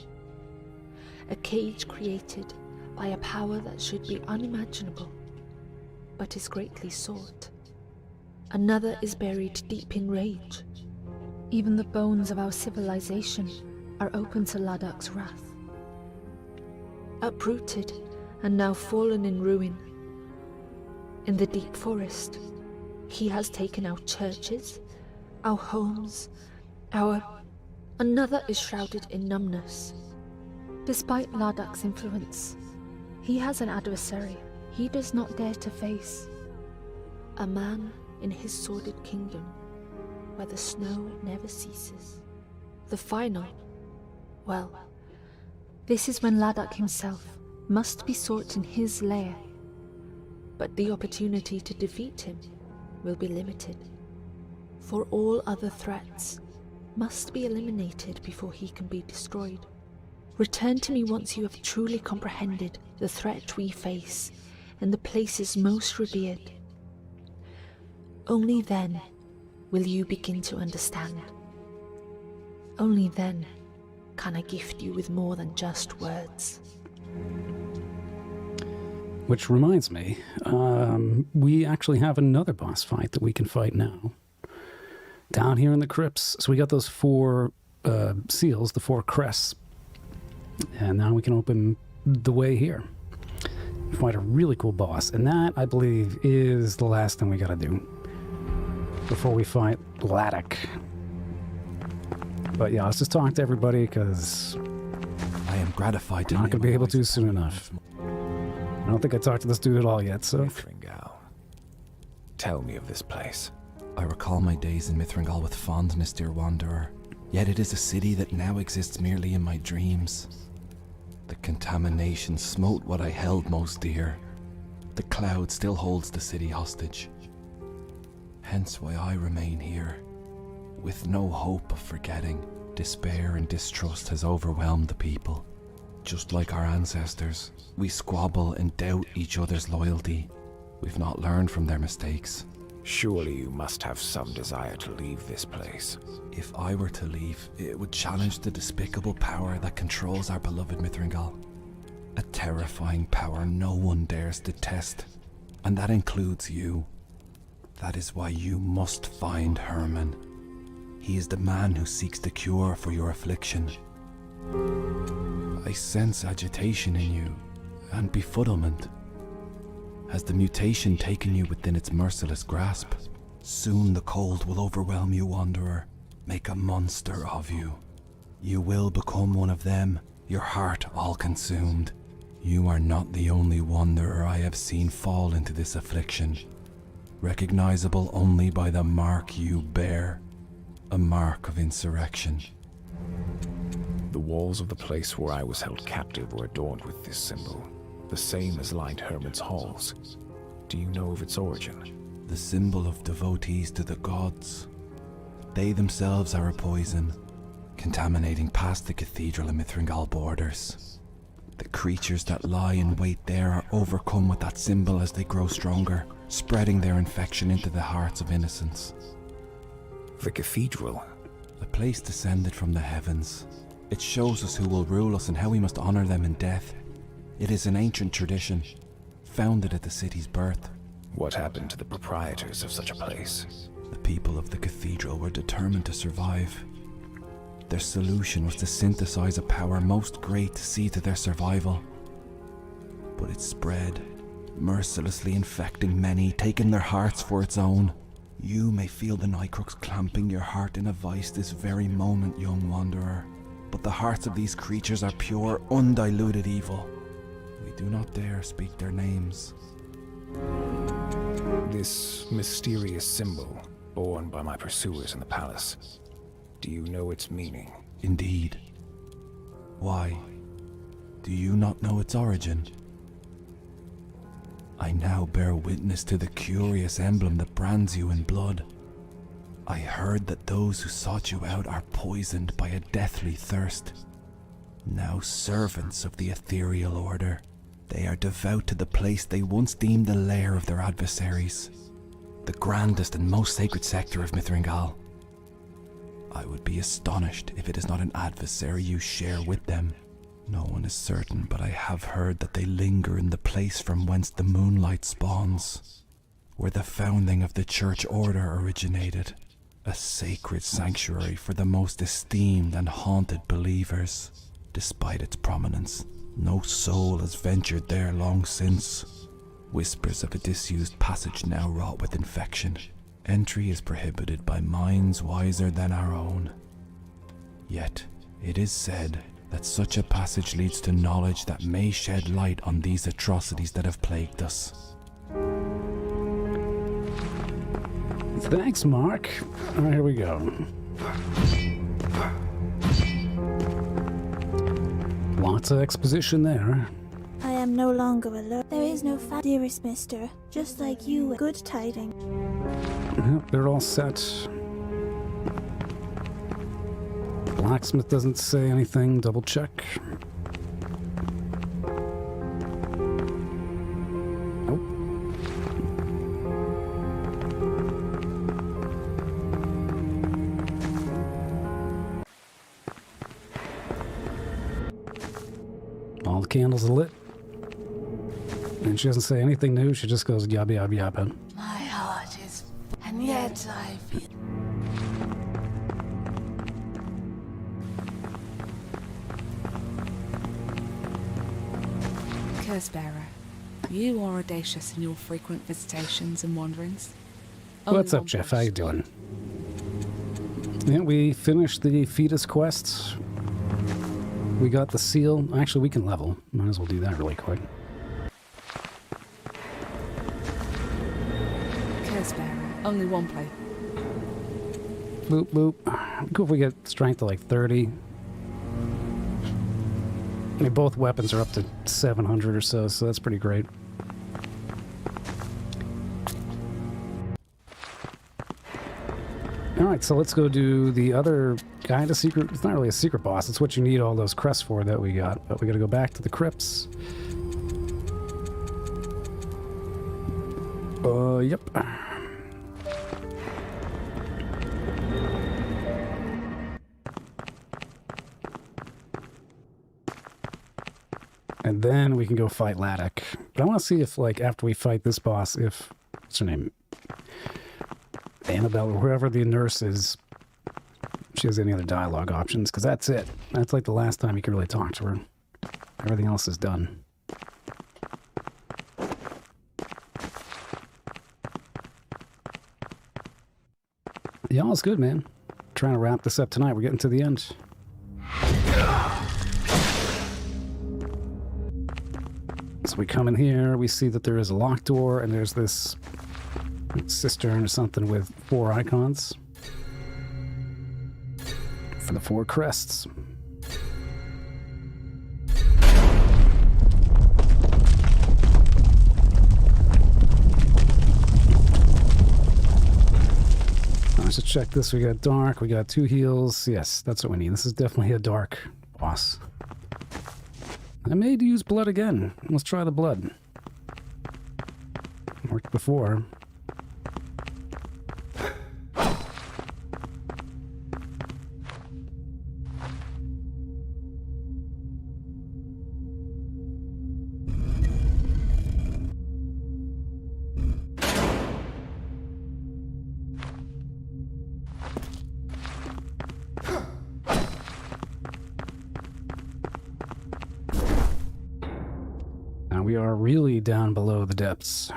A cage created by a power that should be unimaginable, but is greatly sought. Another is buried deep in rage. Even the bones of our civilization are open to Laddak's wrath. Uprooted and now fallen in ruin. In the deep forest, he has taken our churches, our homes, Another is shrouded in numbness. Despite Laddak's influence, he has an adversary he does not dare to face. A man in his sordid kingdom, where the snow never ceases. The final, well, this is when Laddak himself must be sought in his lair. But the opportunity to defeat him will be limited, for all other threats must be eliminated before he can be destroyed. Return to me once you have truly comprehended the threat we face in the places most revered. Only then will you begin to understand. Only then can I gift you with more than just words. Which reminds me, we actually have another boss fight that we can fight now. Down here in the crypts. So we got those 4 seals, the 4 crests. And now we can open the way here. Fight a really cool boss. And that, I believe, is the last thing we gotta do before we fight Laddak. But yeah, let's just talk to everybody, because I am gratified to I'm not gonna be able to soon enough. I don't think I talked to this dude at all yet, so... Mythringal. Tell me of this place. I recall my days in Mythringal with fondness, dear wanderer. Yet it is a city that now exists merely in my dreams. The contamination smote what I held most dear. The cloud still holds the city hostage. Hence why I remain here. With no hope of forgetting, despair and distrust has overwhelmed the people. Just like our ancestors, we squabble and doubt each other's loyalty. We've not learned from their mistakes. Surely you must have some desire to leave this place. If I were to leave, it would challenge the despicable power that controls our beloved Mythringal. A terrifying power no one dares to test, and that includes you. That is why you must find Herman. He is the man who seeks the cure for your affliction. I sense agitation in you, and befuddlement. Has the mutation taken you within its merciless grasp? Soon the cold will overwhelm you, wanderer, make a monster of you. You will become one of them, your heart all consumed. You are not the only wanderer I have seen fall into this affliction, recognizable only by the mark you bear, a mark of insurrection. The walls of the place where I was held captive were adorned with this symbol, the same as lined Herman's halls. Do you know of its origin? The symbol of devotees to the gods. They themselves are a poison, contaminating past the cathedral and Mythringal borders. The creatures that lie in wait there are overcome with that symbol as they grow stronger, spreading their infection into the hearts of innocents. The cathedral? A place descended from the heavens. It shows us who will rule us and how we must honor them in death. It is an ancient tradition, founded at the city's birth. What happened to the proprietors of such a place? The people of the cathedral were determined to survive. Their solution was to synthesize a power most great to see to their survival. But it spread, mercilessly infecting many, taking their hearts for its own. You may feel the Nycrux clamping your heart in a vice this very moment, young wanderer. But the hearts of these creatures are pure, undiluted evil. We do not dare speak their names. This mysterious symbol, born by my pursuers in the palace. Do you know its meaning? Indeed. Why? Do you not know its origin? I now bear witness to the curious emblem that brands you in blood. I heard that those who sought you out are poisoned by a deathly thirst. Now servants of the ethereal order, they are devout to the place they once deemed the lair of their adversaries, the grandest and most sacred sector of Mythringal. I would be astonished if it is not an adversary you share with them. No one is certain, but I have heard that they linger in the place from whence the moonlight spawns, where the founding of the church order originated, a sacred sanctuary for the most esteemed and haunted believers. Despite its prominence, no soul has ventured there long since. Whispers of a disused passage now wrought with infection. Entry is prohibited by minds wiser than our own. Yet, it is said that such a passage leads to knowledge that may shed light on these atrocities that have plagued us. Thanks, Mark. All right, here we go. Lots of exposition there. I am no longer alone. There is no dearest mister. Just like you, good tidings. Yep, they're all set. Blacksmith doesn't say anything. Double check. Nope. All the candles are lit. And she doesn't say anything new. She just goes yabba yabba yabba. My heart is, and yet I feel. Cursebearer, you are audacious in your frequent visitations and wanderings. What's up, Jeff? How you doing? Yeah, we finished the fetus quests. We got the seal. Actually, we can level. Might as well do that really quick. Cursebearer, only one play. Boop, boop. Cool if we get strength to like 30. I mean, both weapons are up to 700 or so that's pretty great. Alright, so let's go do the other kind of secret. It's not really a secret boss, it's what you need all those crests for that we got. But we gotta go back to the crypts. Yep. And then we can go fight Laddak. But I want to see if, like, after we fight this boss, if... What's her name? Annabelle, or whoever the nurse is, she has any other dialogue options, because that's it. That's like the last time you can really talk to her. Everything else is done. Yeah, all's good, man. Trying to wrap this up tonight. We're getting to the end. So we come in here, we see that there is a locked door, and there's this cistern or something with 4 icons for the 4 crests. Let's check this. We got dark, we got 2 heals. Yes, that's what we need. This is definitely a dark boss. I may use blood again. Let's try the blood. Worked before. We are really down below the depths.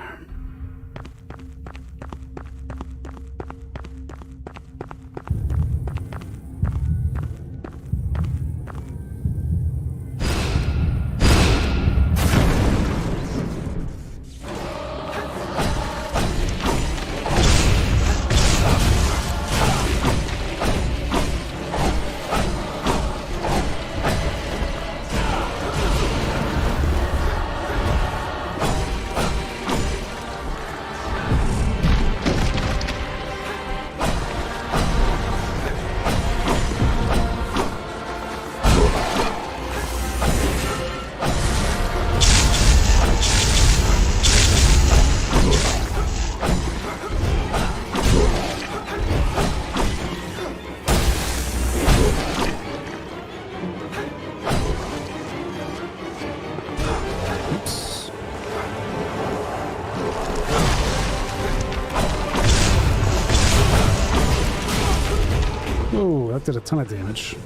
inflicted a ton of damage.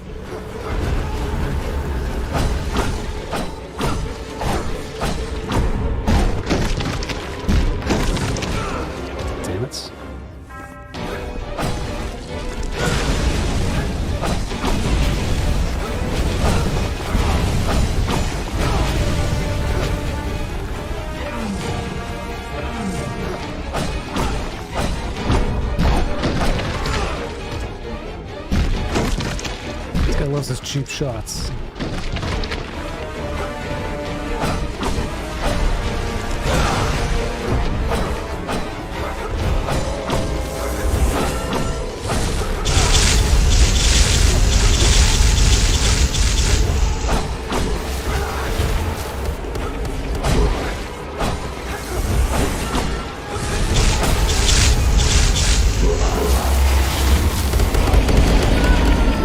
Damn it. Loves his cheap shots.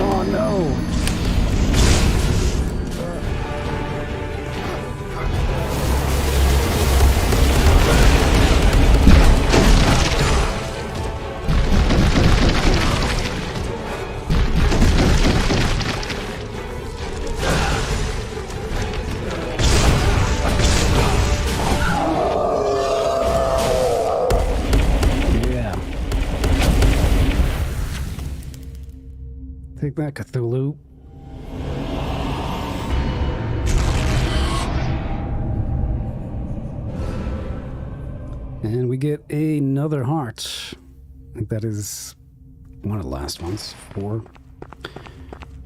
Oh no! Take that, Cthulhu. And we get another heart. I think that is one of the last ones. 4.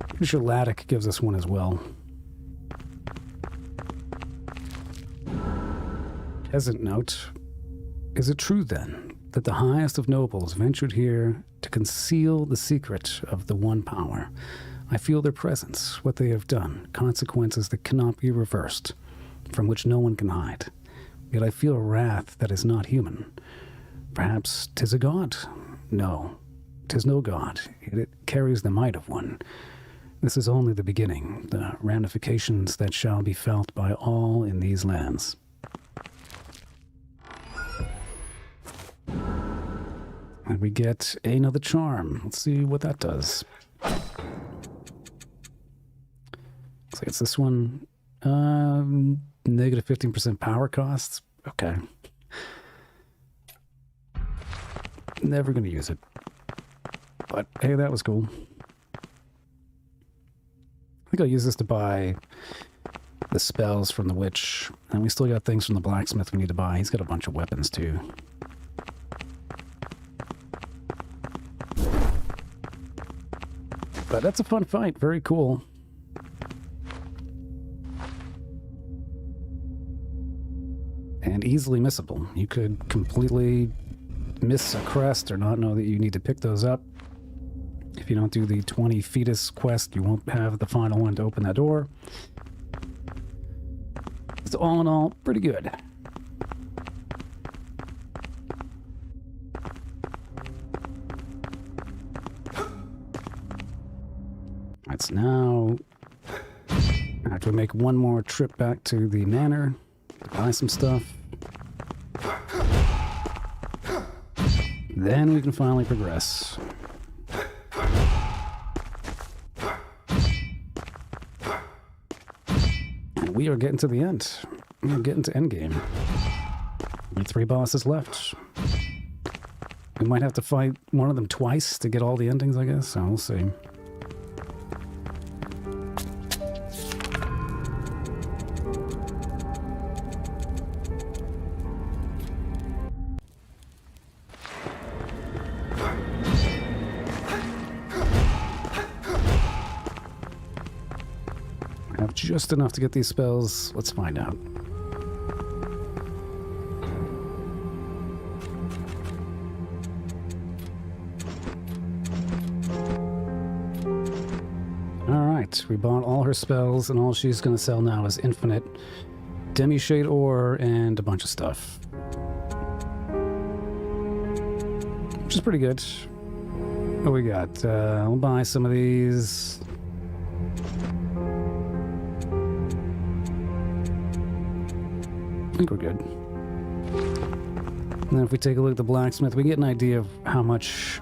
Pretty sure Laddak gives us one as well. Peasant note. Is it true then that the highest of nobles ventured here to conceal the secret of the one power? I feel their presence, what they have done, consequences that cannot be reversed, from which no one can hide. Yet I feel a wrath that is not human. Perhaps 'tis a god? No, 'tis no god, yet it carries the might of one. This is only the beginning, the ramifications that shall be felt by all in these lands. And we get another charm. Let's see what that does. Looks like it's this one. Negative 15% power costs. Okay. Never going to use it. But hey, that was cool. I think I'll use this to buy the spells from the witch. And we still got things from the blacksmith we need to buy. He's got a bunch of weapons too. But that's a fun fight. Very cool. And easily missable. You could completely miss a crest or not know that you need to pick those up. If you don't do the 20 fetus quest, you won't have the final one to open that door. So all in all, pretty good. Alright, so now I have to make one more trip back to the manor to buy some stuff. Then we can finally progress. And we are getting to the end. We're getting to endgame. We have 3 bosses left. We might have to fight one of them twice to get all the endings, I guess. So we'll see. Just enough to get these spells. Let's find out. Alright, we bought all her spells, and all she's going to sell now is infinite demi-shade ore and a bunch of stuff. Which is pretty good. What we got? We'll buy some of these. I think we're good. And then if we take a look at the blacksmith, we get an idea of how much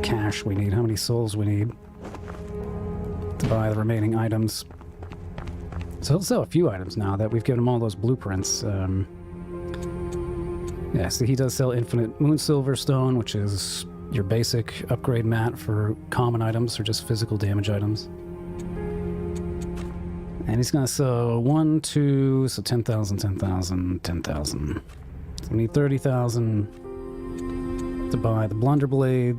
cash cash we need, how many souls we need to buy the remaining items. So he'll sell a few items now that we've given him all those blueprints. Yeah, so he does sell infinite moon silver stone, which is your basic upgrade mat for common items or just physical damage items. And he's gonna sell 1, 2, so 10,000, 10,000, 10,000. So we need 30,000 to buy the Blunder Blade,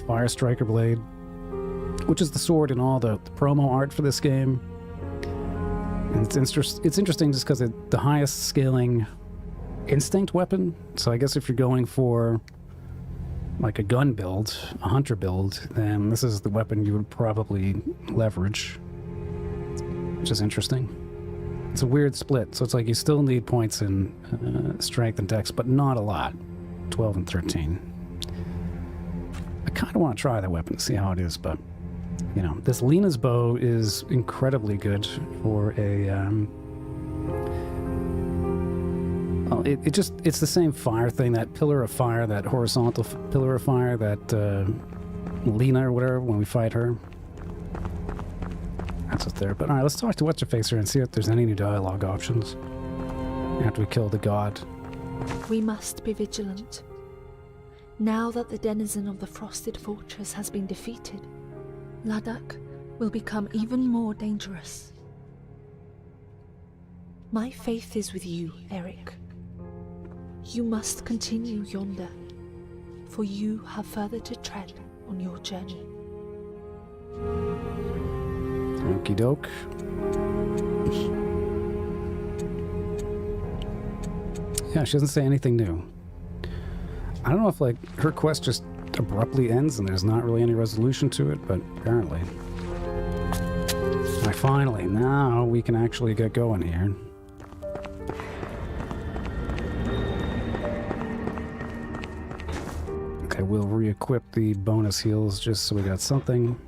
Fire Striker Blade, which is the sword in all the promo art for this game. And it's interesting just because it's the highest scaling instinct weapon. So I guess if you're going for like a gun build, a hunter build, then this is the weapon you would probably leverage, which is interesting. It's a weird split, so it's like you still need points in strength and dex, but not a lot. 12 and 13. I kind of want to try that weapon to see how it is, but you know, this Lena's bow is incredibly good for a well, it's the same fire thing, that pillar of fire, that horizontal pillar of fire that Lena or whatever, when we fight her. That's what's there. But alright, let's talk to What's-Your-Face here and see if there's any new dialogue options after we kill the god. We must be vigilant. Now that the denizen of the Frosted Fortress has been defeated, Laddak will become even more dangerous. My faith is with you, Eric. You must continue yonder, for you have further to tread on your journey. Okie doke. Yeah, she doesn't say anything new. I don't know if, like, her quest just abruptly ends and there's not really any resolution to it, but apparently. Alright, finally, now we can actually get going here. Okay, we'll re-equip the bonus heals just so we got something.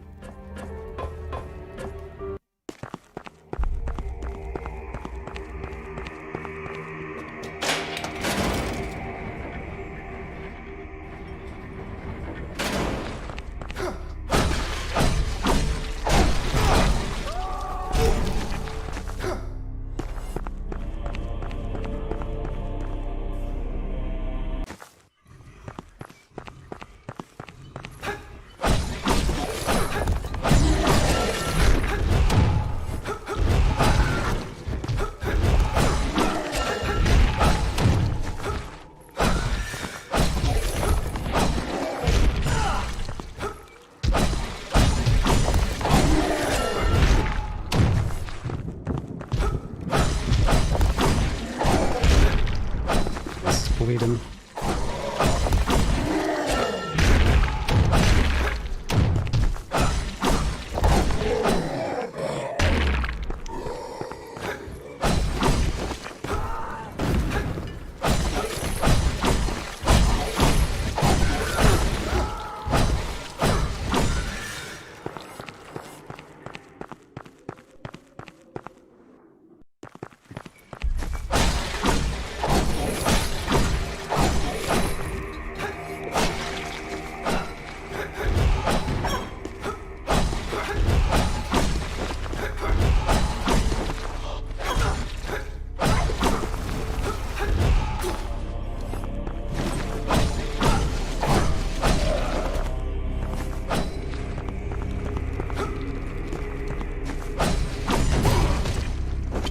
Bleeding.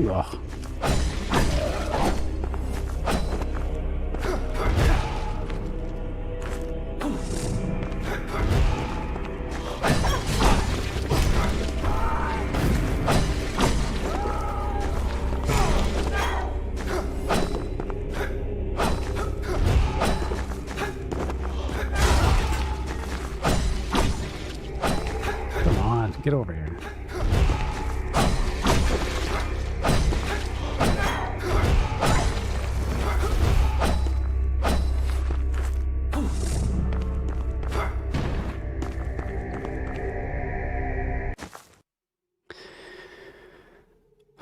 Ugh. Come on, get over here.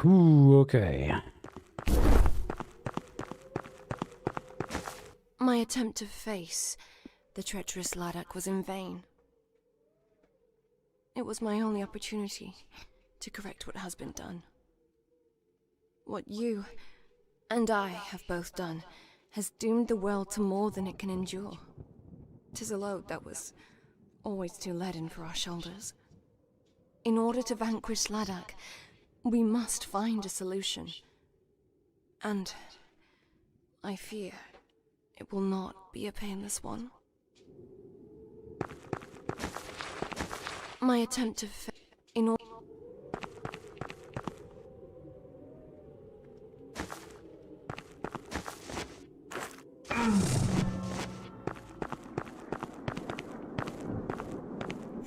Ooh, okay. My attempt to face the treacherous Laddak was in vain. It was my only opportunity to correct what has been done. What you and I have both done has doomed the world to more than it can endure. 'Tis a load that was always too leaden for our shoulders. In order to vanquish Laddak, we must find a solution. And I fear it will not be a painless one. My attempt to in order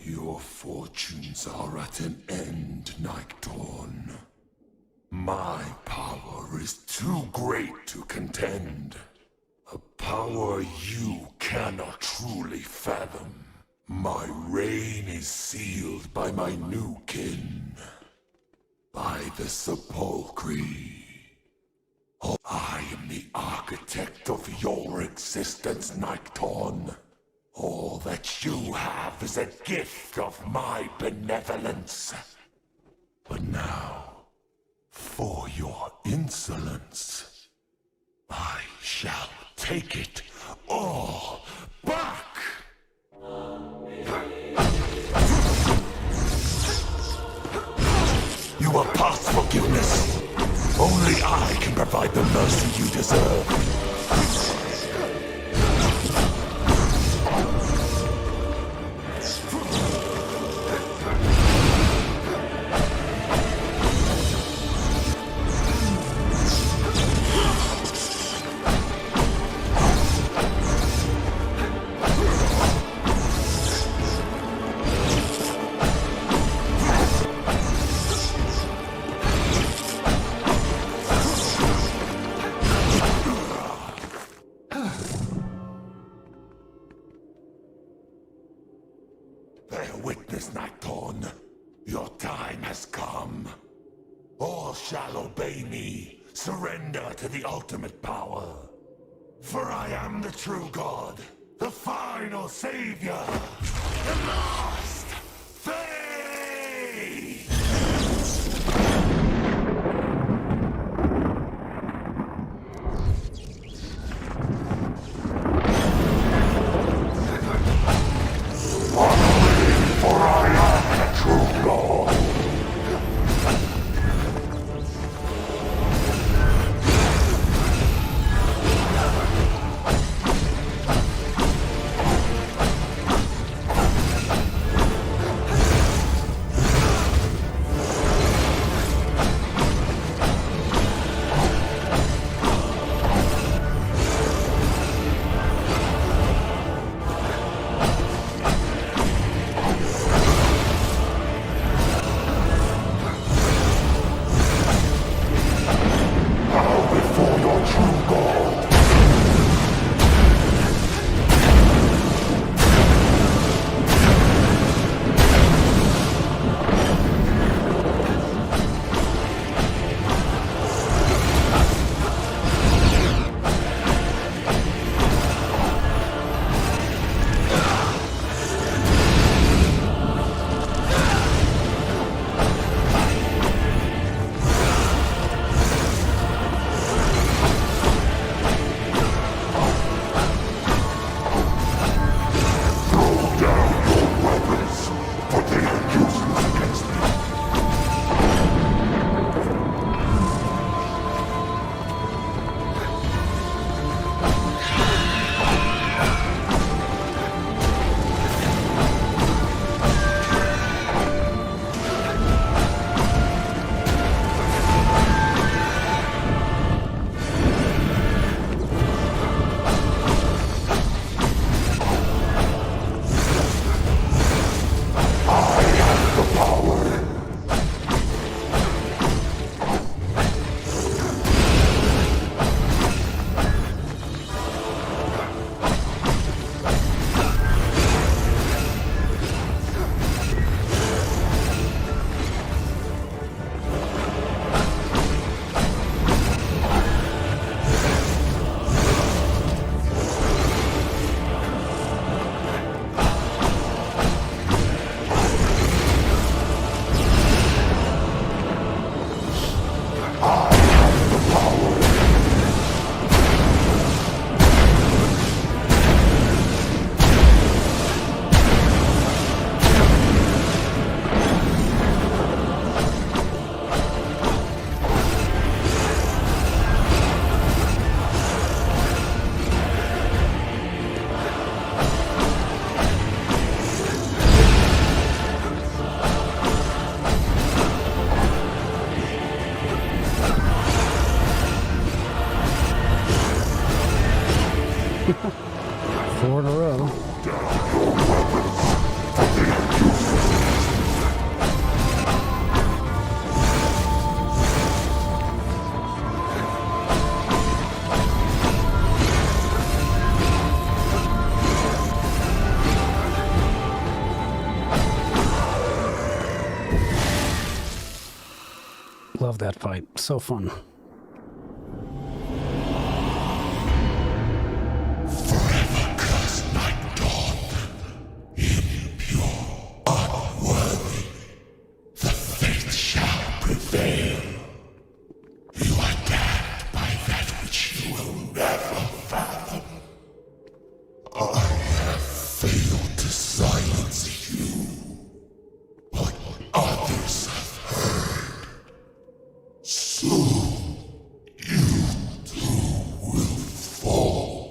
Your fortunes are at an end, Nightdawn. My power is too great to contend. A power you cannot truly fathom. My reign is sealed by my new kin. By the Sepulchre. Oh, I am the architect of your existence, Nightdawn. All that you have is a gift of my benevolence. But now, for your insolence, I shall take it all back! You are past forgiveness. Only I can provide the mercy you deserve. Bear witness, Nightdawn. Your time has come. All shall obey me, surrender to the ultimate power. For I am the true God, the final savior, the last fate! For I am the true Lord. Love that fight. So fun. Forever cursed night dawn, impure, unworthy. The fate shall prevail. You are damned by that which you will never fathom. I have failed to silence you, but others have heard. Soon, you too will fall.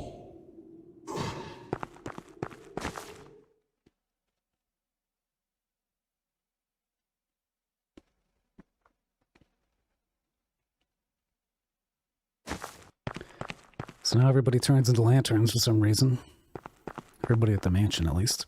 So now everybody turns into lanterns for some reason. Everybody at the mansion, at least.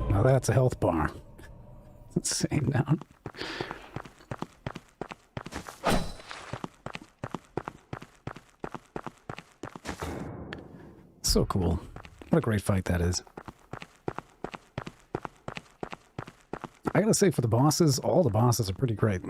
Now that's a health bar. Insane down. So cool. What a great fight that is. I gotta say, for the bosses, all the bosses are pretty great.